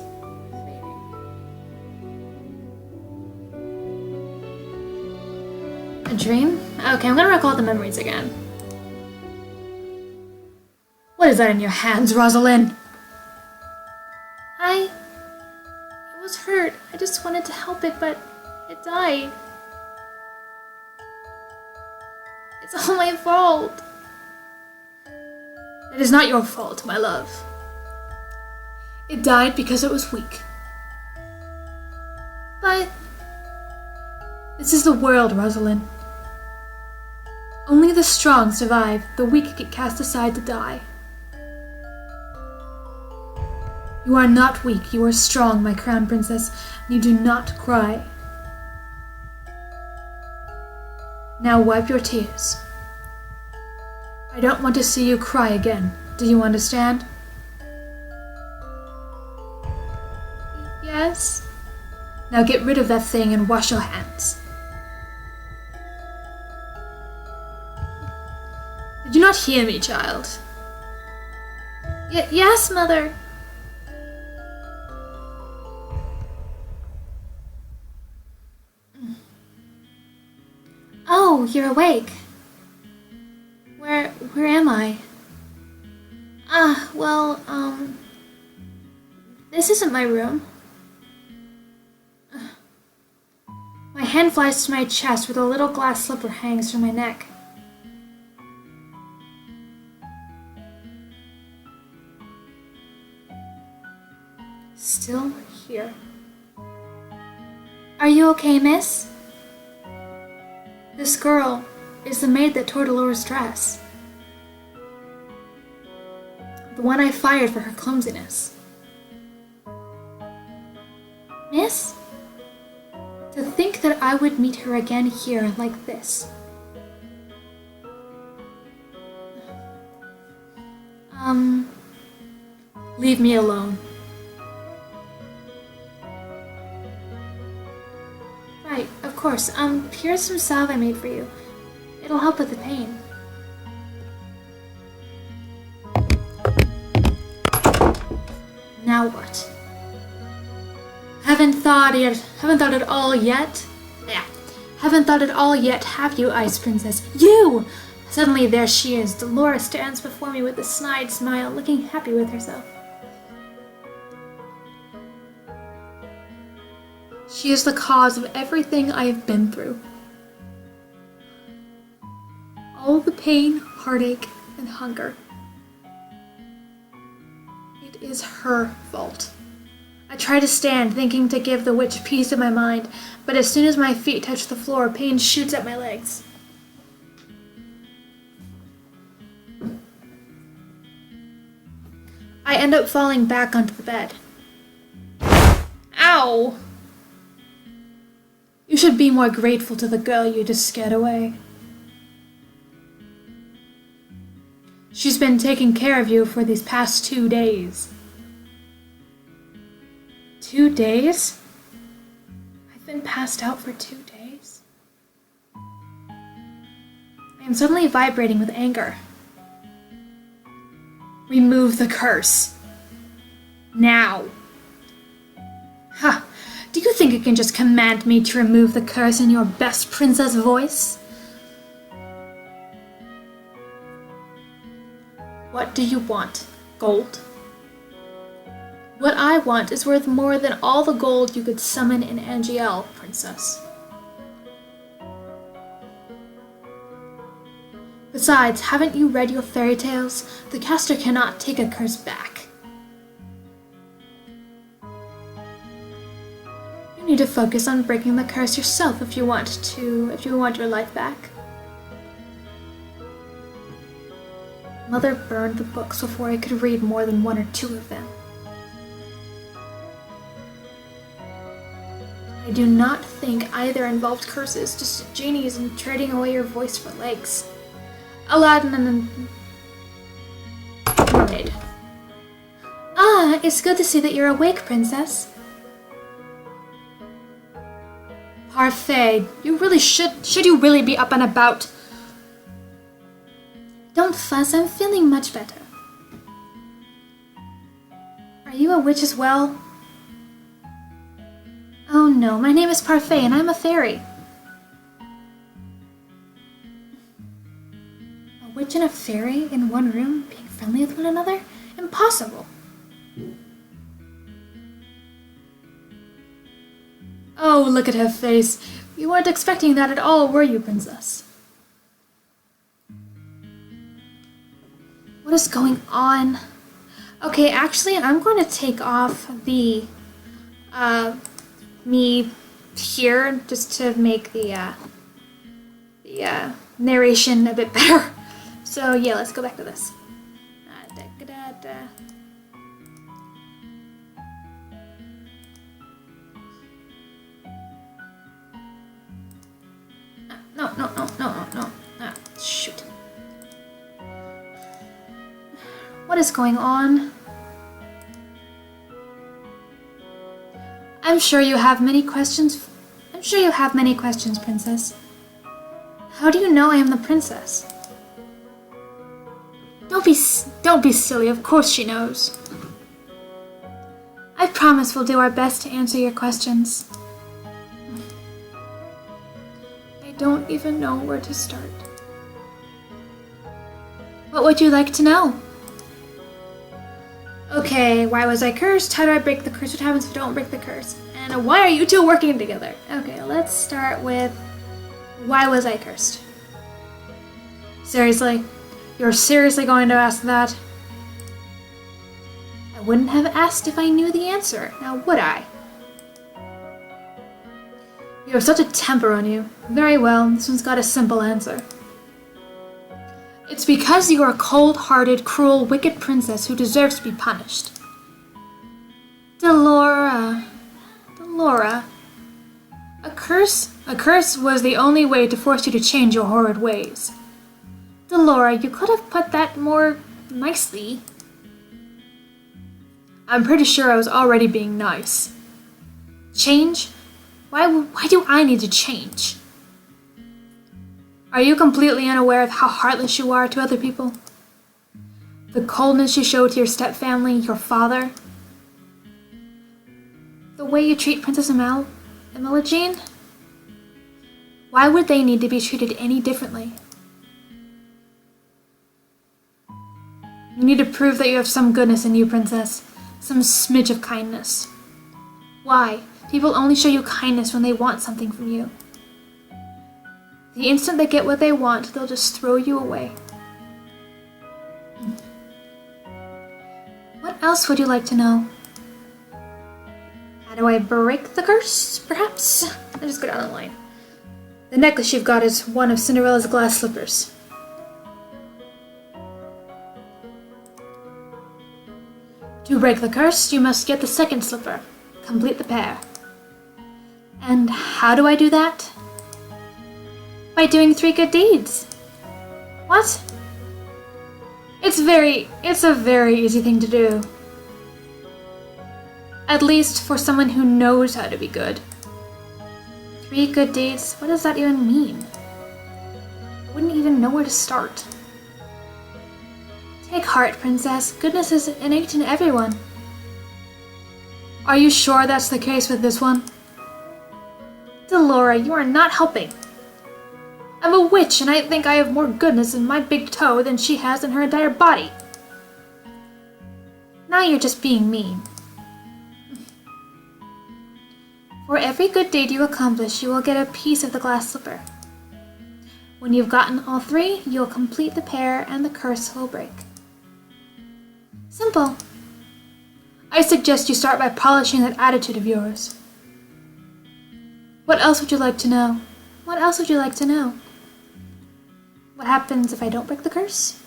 S1: fading. A dream? Okay, I'm gonna recall the memories again. What is that in your hands, Rosalind? It was hurt. I just wanted to help it, but it died. It's all my fault. It is not your fault, my love. It died because it was weak. But this is the world, Rosalind. Only the strong survive. The weak get cast aside to die. You are not weak, you are strong, my crown princess, and you do not cry. Now wipe your tears. I don't want to see you cry again. Do you understand? Yes. Now get rid of that thing and wash your hands. Did you not hear me, child? Yes, Mother. Oh, you're awake. Where am I? This isn't my room. My hand flies to my chest where the little glass slipper hangs from my neck. Still here. Are you okay, miss? This girl is the maid that tore Dolores' dress. The one I fired for her clumsiness. Miss? To think that I would meet her again here like this. Leave me alone. Right, of course. Here's some salve I made for you. It'll help with the pain. Now what? Haven't thought it all yet? Yeah. Haven't thought it all yet, have you, Ice Princess? You! Suddenly there she is. Dolores stands before me with a snide smile, looking happy with herself. She is the cause of everything I have been through. All the pain, heartache, and hunger. It is her fault. I try to stand, thinking to give the witch a piece of my mind, but as soon as my feet touch the floor, pain shoots at my legs. I end up falling back onto the bed. Ow! You should be more grateful to the girl you just scared away. She's been taking care of you for these past 2 days. 2 days? I've been passed out for 2 days? I am suddenly vibrating with anger. Remove the curse. Now. Ha! Do you think you can just command me to remove the curse in your best princess voice? What do you want? Gold? What I want is worth more than all the gold you could summon in Angiel, princess. Besides, haven't you read your fairy tales? The caster cannot take a curse back. You need to focus on breaking the curse yourself if you want your life back. Mother burned the books before I could read more than 1 or 2 of them. I do not think either involved curses, just genies and trading away your voice for legs. Aladdin and mermaid. Ah, it's good to see that you're awake, princess. Parfait, you really should you really be up and about? Don't fuss, I'm feeling much better. Are you a witch as well? Oh no, my name is Parfait and I'm a fairy. A witch and a fairy in one room, being friendly with one another? Impossible. Oh, look at her face. You weren't expecting that at all, were you, princess? What is going on? Okay, actually, I'm going to take off the, me here, just to make the narration a bit better. So, yeah, let's go back to this. is going on? I'm sure you have many questions. Princess. How do you know I am the princess? Don't be silly. Of course she knows. I promise we'll do our best to answer your questions. I don't even know where to start. What would you like to know? Okay, why was I cursed? How do I break the curse? What happens if I don't break the curse? And why are you two working together? Okay, let's start with why was I cursed? Seriously? You're seriously going to ask that? I wouldn't have asked if I knew the answer, now would I? You have such a temper on you. Very well, this one's got a simple answer. It's because you are a cold-hearted, cruel, wicked princess who deserves to be punished. Delora. A curse was the only way to force you to change your horrid ways. Delora, you could have put that more nicely. I'm pretty sure I was already being nice. Change? Why do I need to change? Are you completely unaware of how heartless you are to other people? The coldness you show to your stepfamily, your father? The way you treat Princess Imogene? Why would they need to be treated any differently? You need to prove that you have some goodness in you, Princess. Some smidge of kindness. Why? People only show you kindness when they want something from you. The instant they get what they want, they'll just throw you away. What else would you like to know? How do I break the curse, perhaps? I'll just go down the line. The necklace you've got is one of Cinderella's glass slippers. To break the curse, you must get the second slipper. Complete the pair. And how do I do that? By doing 3 good deeds. What? It's a very easy thing to do. At least for someone who knows how to be good. 3 good deeds? What does that even mean? I wouldn't even know where to start. Take heart, Princess. Goodness is innate in everyone. Are you sure that's the case with this one? Delora, you are not helping. I'm a witch, and I think I have more goodness in my big toe than she has in her entire body. Now you're just being mean. For every good deed you accomplish, you will get a piece of the glass slipper. When you've gotten all 3, you'll complete the pair and the curse will break. Simple. I suggest you start by polishing that attitude of yours. What else would you like to know? What else would you like to know? What happens if I don't break the curse?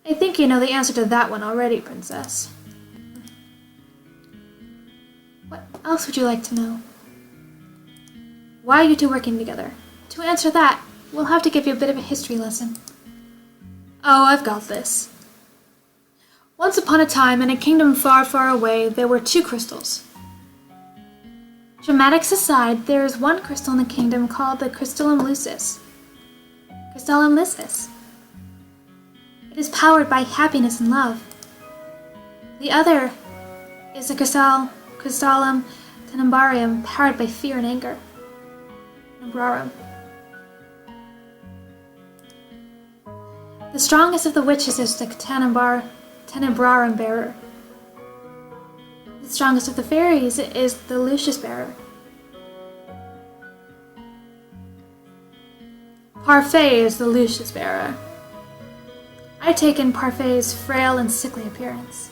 S1: I think you know the answer to that one already, Princess. What else would you like to know? Why are you two working together? To answer that, we'll have to give you a bit of a history lesson. Oh, I've got this. Once upon a time, in a kingdom far, far away, there were 2 crystals. Dramatics aside, there is one crystal in the kingdom called the Crystallum Lucis. Crystallum Lucis. It is powered by happiness and love. The other is the Crystallum Tenebrarium, powered by fear and anger. Tenebrarum. The strongest of the witches is the Tenebrarum bearer. The strongest of the fairies is the Lucius bearer. Parfait is the Lucius bearer. I take in Parfait's frail and sickly appearance.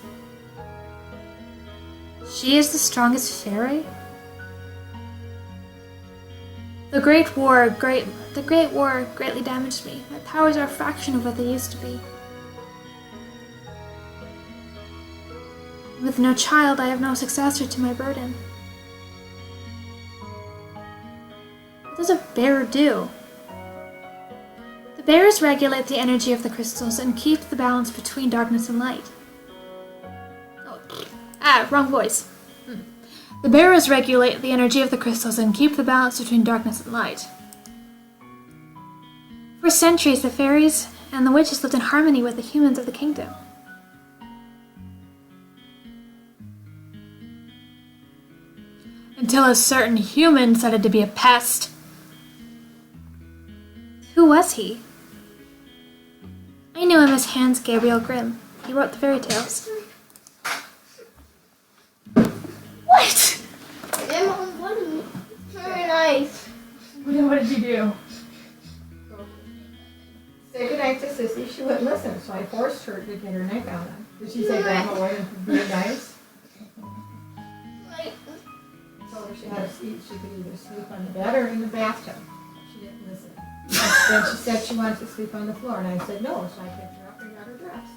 S1: She is the strongest fairy? The Great War greatly damaged me. My powers are a fraction of what they used to be. With no child, I have no successor to my burden. What does a bearer do? The bearers regulate the energy of the crystals and keep the balance between darkness and light. wrong voice. The bearers regulate the energy of the crystals and keep the balance between darkness and light. For centuries, the fairies and the witches lived in harmony with the humans of the kingdom. Until a certain human decided to be a pest. Who was he? I knew him as Hans Gabriel Grimm. He wrote the fairy tales. What?
S2: Very nice.
S1: What did you do?
S2: Say goodnight to Sissy. She wouldn't listen, so I forced her to get her neck on him. Did she say Grandma wouldn't be nice? I told her she had to sleep. She could either sleep on the bed or in the bathtub. She didn't listen. Then she said she wanted to sleep on the floor, and I said no, so I picked her up and got her dressed.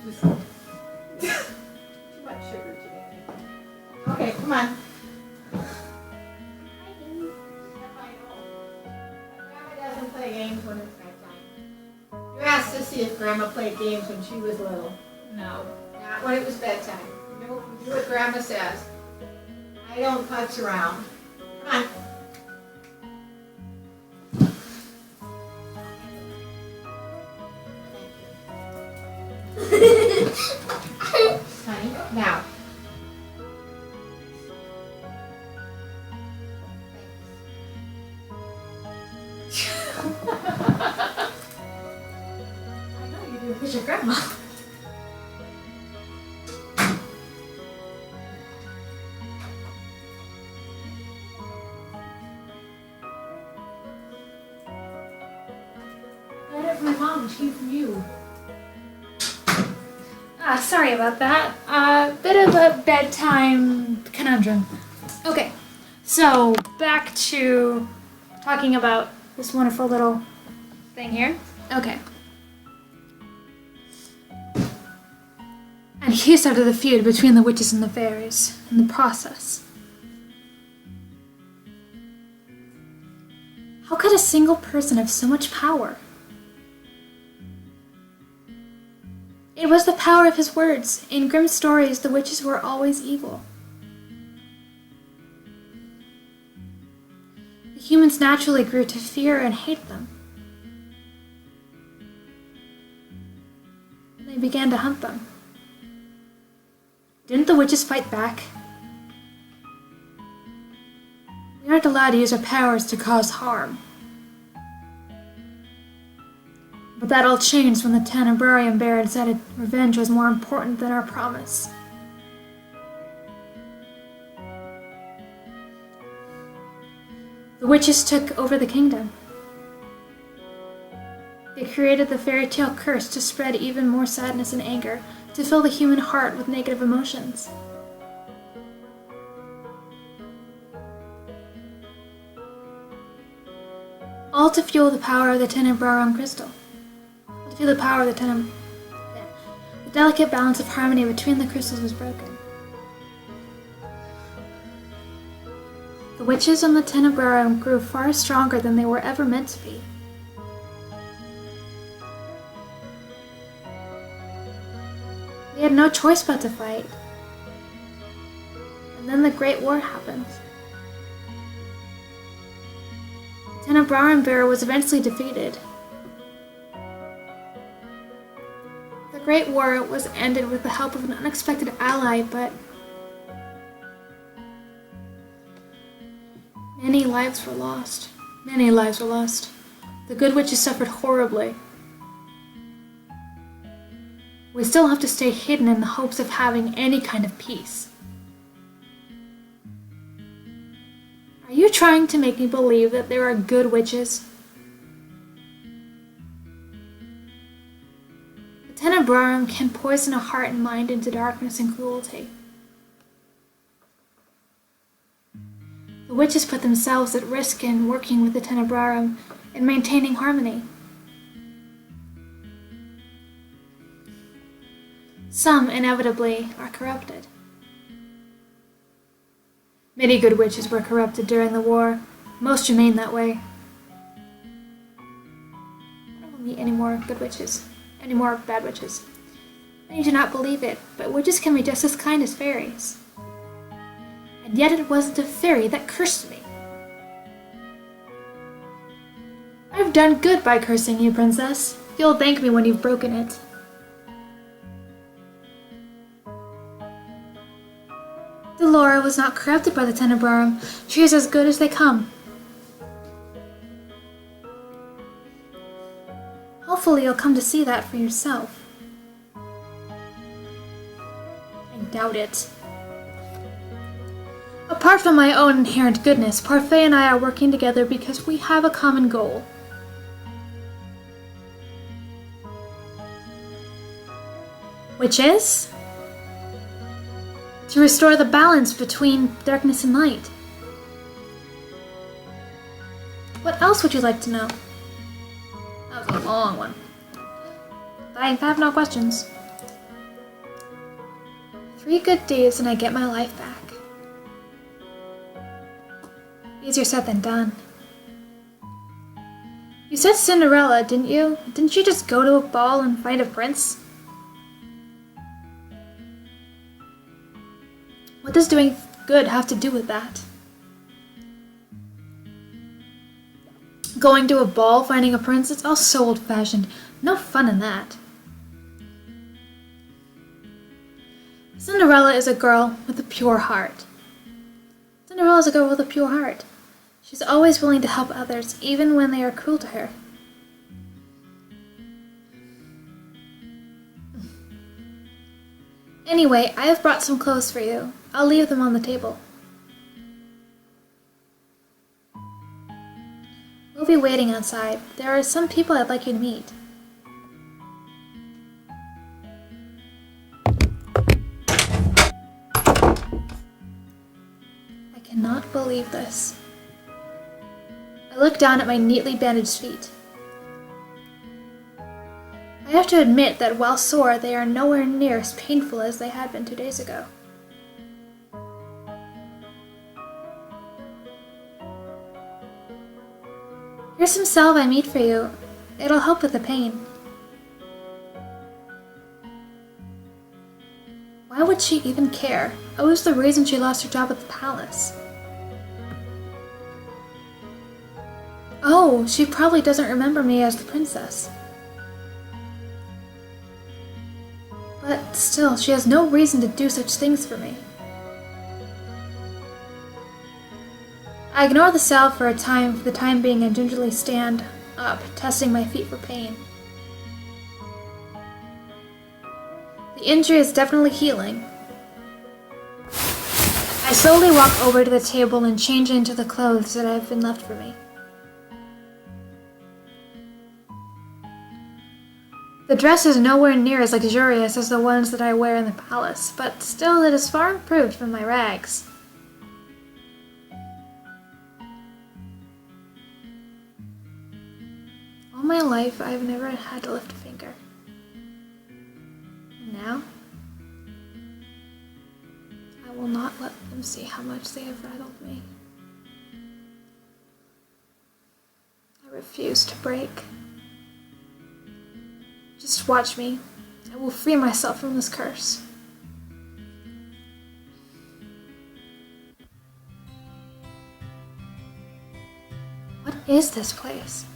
S2: Just too much sugar today. Okay, come on. Grandma doesn't play games when it's bedtime. You asked Sissy if Grandma played games when she was little. No, not when it was bedtime. You do what Grandma says. I don't putz around. Come on. Honey, now.
S1: I know you do. Who's your grandma? I got it from my mom and she from you. Sorry about that. Bit of a bedtime conundrum. Okay, so back to talking about this wonderful little thing here. Okay. And he started the feud between the witches and the fairies in the process. How could a single person have so much power? It was the power of his words. In Grimm's stories, the witches were always evil. The humans naturally grew to fear and hate them. And they began to hunt them. Didn't the witches fight back? We aren't allowed to use our powers to cause harm. But that all changed when the Tenebrarium Bear decided revenge was more important than our promise. The witches took over the kingdom. They created the fairy tale curse to spread even more sadness and anger, to fill the human heart with negative emotions. All to fuel the power of the Tenebrarium crystal. To feel the power of the The delicate balance of harmony between the crystals was broken. The witches on the Tenebrarium grew far stronger than they were ever meant to be. They had no choice but to fight. And then the Great War happened. The Tenebrarium Bear was eventually defeated. The Great War was ended with the help of an unexpected ally, but many lives were lost. Many lives were lost. The good witches suffered horribly. We still have to stay hidden in the hopes of having any kind of peace. Are you trying to make me believe that there are good witches? The Tenebrarium can poison a heart and mind into darkness and cruelty. The witches put themselves at risk in working with the Tenebrarium and maintaining harmony. Some, inevitably, are corrupted. Many good witches were corrupted during the war. Most remain that way. I don't want to meet any more good witches. Any more bad witches. Many do not believe it, but witches can be just as kind as fairies. And yet it wasn't a fairy that cursed me. I've done good by cursing you, Princess. You'll thank me when you've broken it. Delora was not corrupted by the Tenebrarum. She is as good as they come. Hopefully you'll come to see that for yourself. I doubt it. Apart from my own inherent goodness, Parfait and I are working together because we have a common goal. Which is? To restore the balance between darkness and light. What else would you like to know? That was a long one. I have no questions. 3 good days and I get my life back. Easier said than done. You said Cinderella, didn't you? Didn't she just go to a ball and find a prince? What does doing good have to do with that? Going to a ball, finding a prince, it's all so old-fashioned. No fun in that. Cinderella is a girl with a pure heart. Cinderella is a girl with a pure heart. She's always willing to help others, even when they are cruel to her. Anyway, I have brought some clothes for you. I'll leave them on the table. We'll be waiting outside. There are some people I'd like you to meet. I cannot believe this. I look down at my neatly bandaged feet. I have to admit that while sore, they are nowhere near as painful as they had been 2 days ago. Here's some salve I made for you. It'll help with the pain. Why would she even care? I was the reason she lost her job at the palace. Oh, she probably doesn't remember me as the princess. But still, she has no reason to do such things for me. I ignore the salve for the time being, and gingerly stand up, testing my feet for pain. The injury is definitely healing. I slowly walk over to the table and change into the clothes that have been left for me. The dress is nowhere near as luxurious as the ones that I wear in the palace, but still it is far improved from my rags. All my life, I have never had to lift a finger. And now, I will not let them see how much they have rattled me. I refuse to break. Just watch me. I will free myself from this curse. What is this place?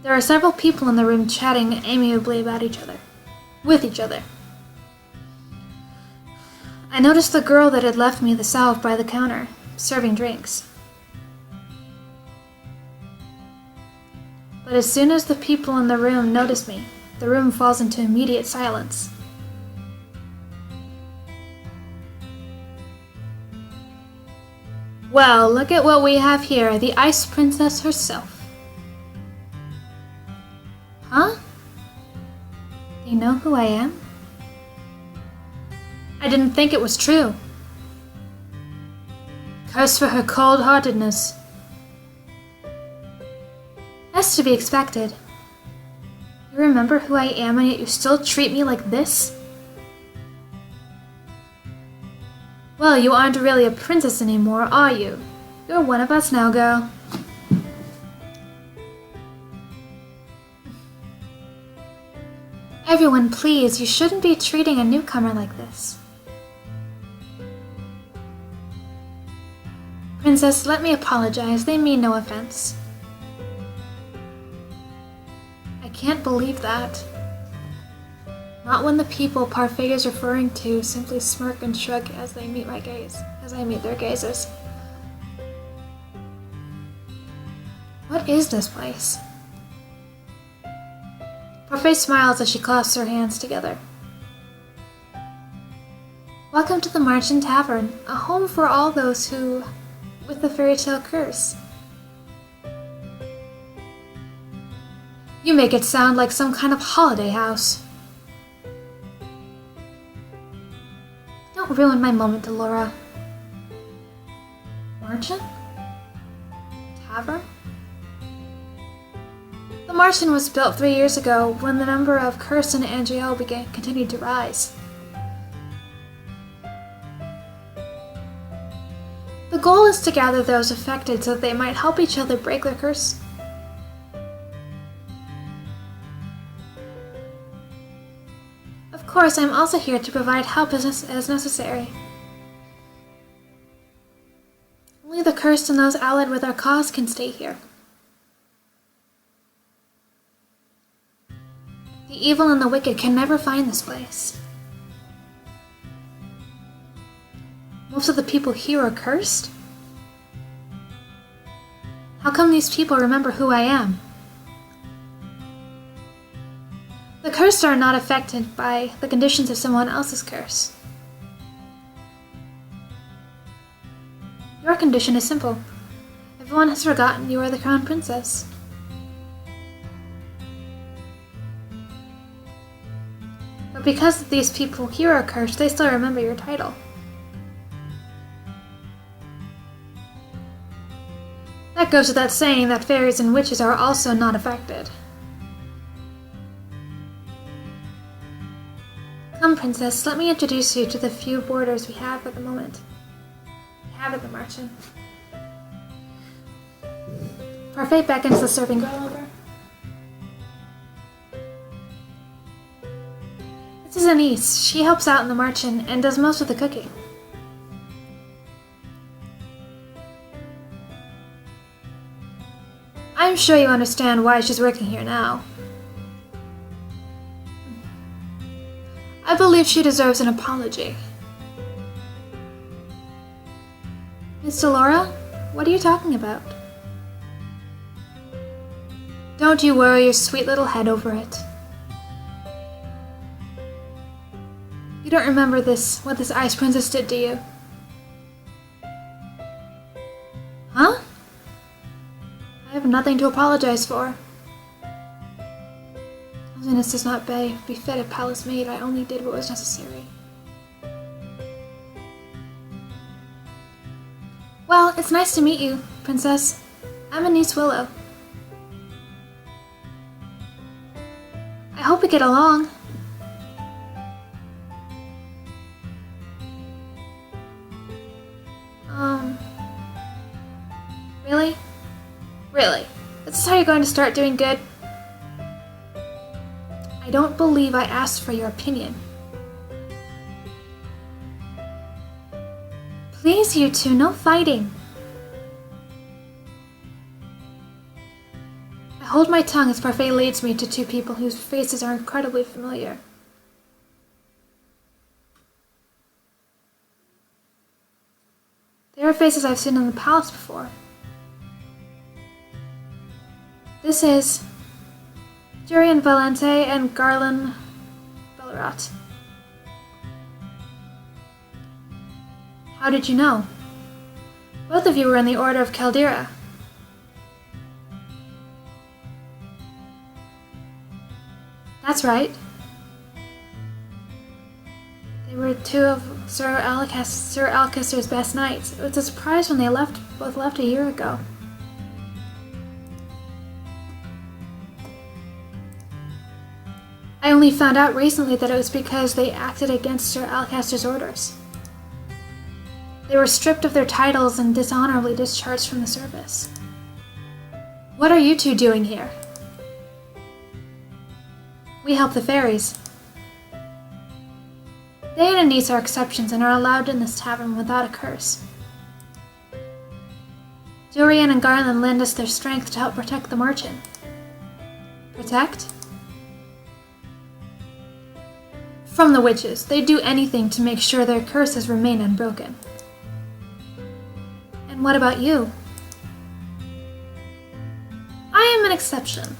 S1: There are several people in the room chatting amiably about each other. With each other. I noticed the girl that had left me the salve by the counter, serving drinks. But as soon as the people in the room notice me, the room falls into immediate silence. Well, look at what we have here, the Ice Princess herself. Huh? They know who I am? I didn't think it was true. Curse for her cold-heartedness. That's to be expected. You remember who I am and yet you still treat me like this? Well, you aren't really a princess anymore, are you? You're one of us now, girl. Everyone, please, you shouldn't be treating a newcomer like this. Princess, let me apologize. They mean no offense. I can't believe that. Not when the people Parfait is referring to simply smirk and shrug as they meet my gaze, as I meet their gazes. What is this place? Parfait smiles as she clasps her hands together. Welcome to the Marchand Tavern, a home for all those who, with the fairy tale curse. You make it sound like some kind of holiday house. Don't ruin my moment, Delora. Marchand? Tavern? The Marchand was built 3 years ago when the number of cursed and Angel continued to rise. The goal is to gather those affected so that they might help each other break their curse. Of course, I'm also here to provide help as necessary. Only the cursed and those allied with our cause can stay here. The evil and the wicked can never find this place. Most of the people here are cursed? How come these people remember who I am? The cursed are not affected by the conditions of someone else's curse. Your condition is simple. Everyone has forgotten you are the crown princess. But because these people here are cursed, they still remember your title. That goes without saying that fairies and witches are also not affected. Come, Princess, let me introduce you to the few boarders we have at the moment. We have at the Marchand. Parfait beckons the serving girl over. This is Anise. She helps out in the Marchand and does most of the cooking. I'm sure you understand why she's working here now. I believe she deserves an apology. Miss Delora, what are you talking about? Don't you worry your sweet little head over it. You don't remember what this ice princess did to you? Huh? I have nothing to apologize for. Holiness does not befit a palace maid. I only did what was necessary. Well, it's nice to meet you, Princess. I'm Anise Willow. I hope we get along. Really? Really? This is how you're going to start doing good? I don't believe I asked for your opinion. Please, you two, no fighting. I hold my tongue as Parfait leads me to two people whose faces are incredibly familiar. They are faces I've seen in the palace before. This is Durian Valente and Garland Bellerat. How did you know? Both of you were in the Order of Caldera. That's right. They were two of Sir Alcester's best knights. It was a surprise when they both left a year ago. I only found out recently that it was because they acted against Sir Alcester's orders. They were stripped of their titles and dishonorably discharged from the service. What are you two doing here? We help the fairies. They and Anise are exceptions and are allowed in this tavern without a curse. Durian and Garland lend us their strength to help protect the merchant. Protect? From the witches. They do anything to make sure their curses remain unbroken. And what about you? I am an exception.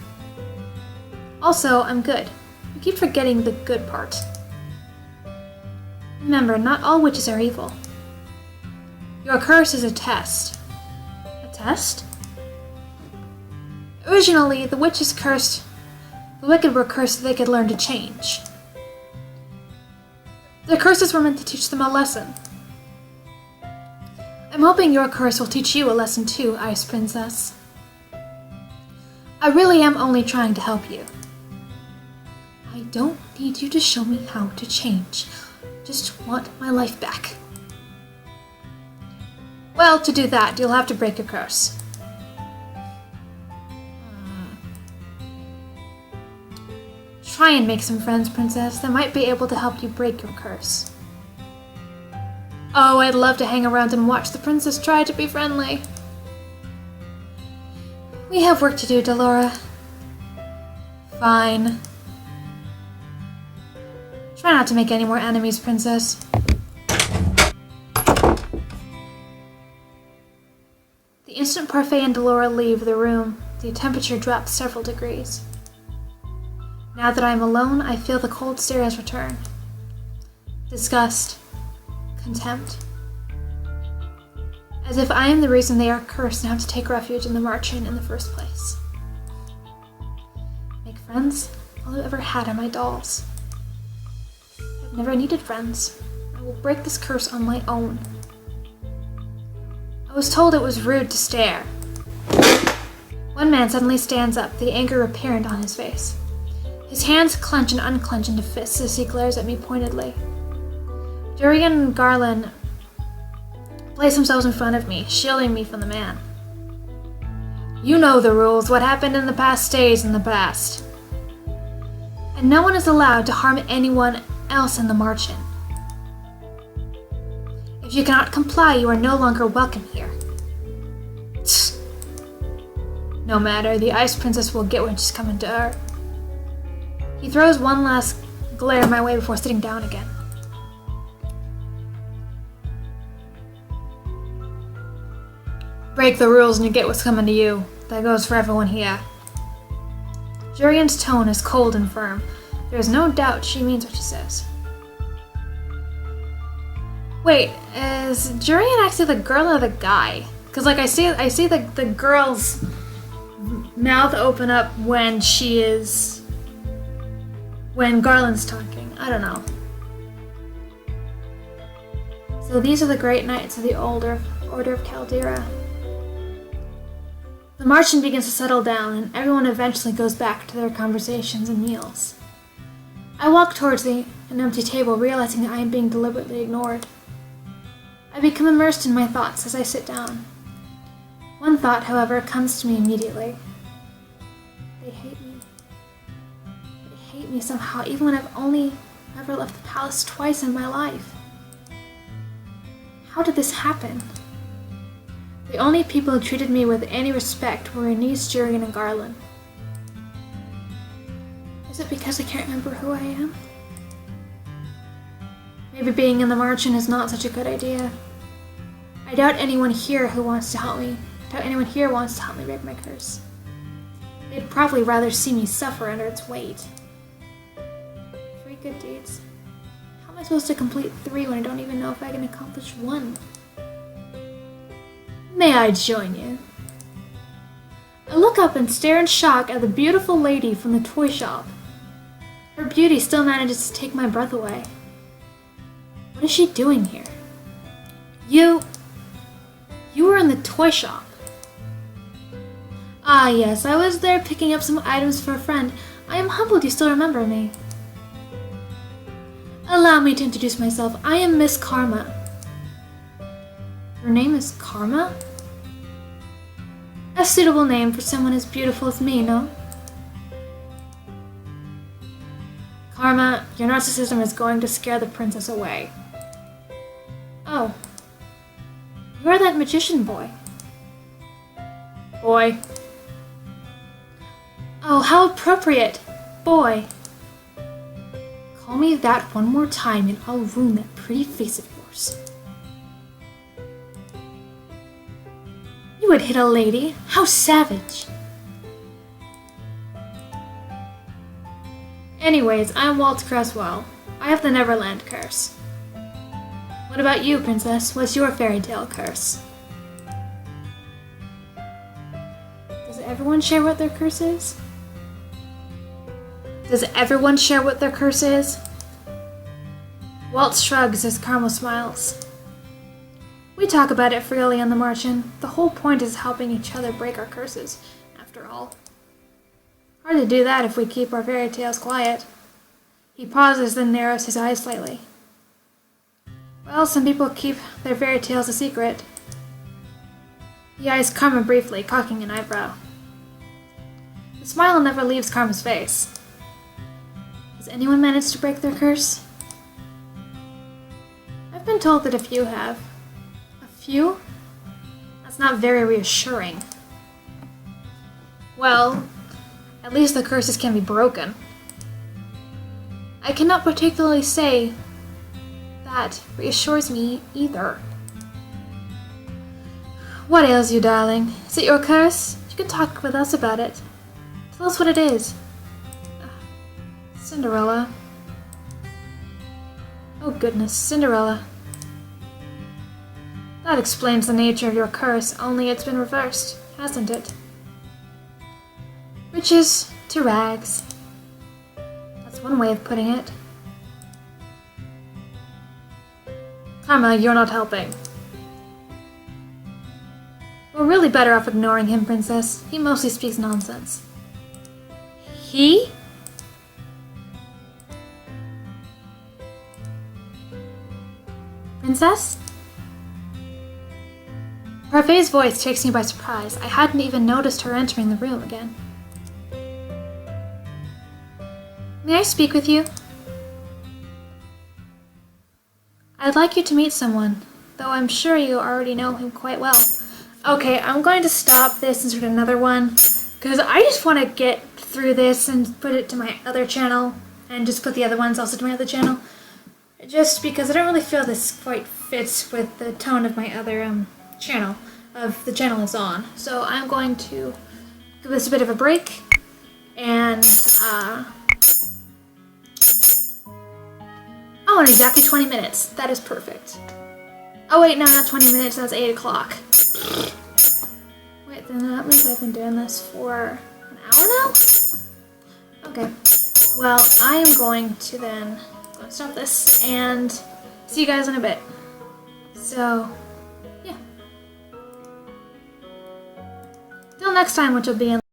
S1: Also, I'm good. You keep forgetting the good part. Remember, not all witches are evil. Your curse is a test. A test? Originally, the wicked were cursed so they could learn to change. Their curses were meant to teach them a lesson. I'm hoping your curse will teach you a lesson too, Ice Princess. I really am only trying to help you. I don't need you to show me how to change. Just want my life back. Well, to do that, you'll have to break your curse. Try and make some friends, Princess. They might be able to help you break your curse. Oh, I'd love to hang around and watch the princess try to be friendly. We have work to do, Delora. Fine. Try not to make any more enemies, Princess. The instant Parfait and Delora leave the room, the temperature drops several degrees. Now that I am alone, I feel the cold stare has returned. Disgust. Contempt. As if I am the reason they are cursed and have to take refuge in the March-in the first place. Make friends? All I've ever had are my dolls. I've never needed friends. I will break this curse on my own. I was told it was rude to stare. One man suddenly stands up, the anger apparent on his face. His hands clench and unclench into fists as he glares at me pointedly. Durian and Garland place themselves in front of me, shielding me from the man. You know the rules. What happened in the past stays in the past. And no one is allowed to harm anyone else in the March-in. If you cannot comply, you are no longer welcome here. Tsk. No matter, the Ice Princess will get when she's coming to her. He throws one last glare my way before sitting down again. Break the rules and you get what's coming to you. That goes for everyone here. Jurian's tone is cold and firm. There is no doubt she means what she says. Wait, is Jurian actually the girl or the guy? Because like I see the girl's mouth open up when Garland's talking. I don't know. So these are the great knights of the Order of Caldera. The March-in begins to settle down, and everyone eventually goes back to their conversations and meals. I walk towards an empty table, realizing that I am being deliberately ignored. I become immersed in my thoughts as I sit down. One thought, however, comes to me immediately. They hate me. They hate me somehow, even when I've only ever left the palace twice in my life. How did this happen? The only people who treated me with any respect were Anise, Jurian, and Garland. Is it because I can't remember who I am? Maybe being in the March-in is not such a good idea. I doubt anyone here wants to help me break my curse. They'd probably rather see me suffer under its weight. 3 good deeds. How am I supposed to complete 3 when I don't even know if I can accomplish 1? May I join you? I look up and stare in shock at the beautiful lady from the toy shop. Her beauty still manages to take my breath away. What is she doing here? You were in the toy shop. Ah yes, I was there picking up some items for a friend. I am humbled you still remember me. Allow me to introduce myself. I am Miss Karma. Her name is Karma? A suitable name for someone as beautiful as me, no? Karma, your narcissism is going to scare the princess away. Oh. You're that magician boy. Boy. Oh, how appropriate. Boy. Call me that one more time and I'll ruin that pretty face of yours. You would hit a lady? How savage. Anyways, I'm Walt Cresswell. I have the Neverland curse. What about you, princess? What's your fairy tale curse? Does everyone share what their curse is? Does everyone share what their curse is? Walt shrugs as Carmel smiles. We talk about it freely on the Martian. The whole point is helping each other break our curses, after all. Hard to do that if we keep our fairy tales quiet. He pauses, then narrows his eyes slightly. Well, some people keep their fairy tales a secret. He eyes Karma briefly, cocking an eyebrow. The smile never leaves Karma's face. Has anyone managed to break their curse? I've been told that a few have. A few? That's not very reassuring. Well, at least the curses can be broken. I cannot particularly say that reassures me either. What ails you, darling? Is it your curse? You can talk with us about it. Tell us what it is. Cinderella. Oh goodness, Cinderella. That explains the nature of your curse, only it's been reversed, hasn't it? Riches to rags. That's one way of putting it. Karma, you're not helping. We're really better off ignoring him, princess. He mostly speaks nonsense. He? Princess? Parfait's voice takes me by surprise. I hadn't even noticed her entering the room again. May I speak with you? I'd like you to meet someone, though I'm sure you already know him quite well. Okay, I'm going to stop this and start another one, because I just want to get through this and put it to my other channel, and just put the other ones also to my other channel. Just because I don't really feel this quite fits with the tone of my other channel, of the channel it's on. So I'm going to give this a bit of a break, and oh, in exactly 20 minutes. That is perfect. Oh wait, no, not 20 minutes, that's 8 o'clock. Wait, then that means I've been doing this for an hour now? Okay. Well, I am going to then stop this and see you guys in a bit. So, yeah. Till next time, which will be in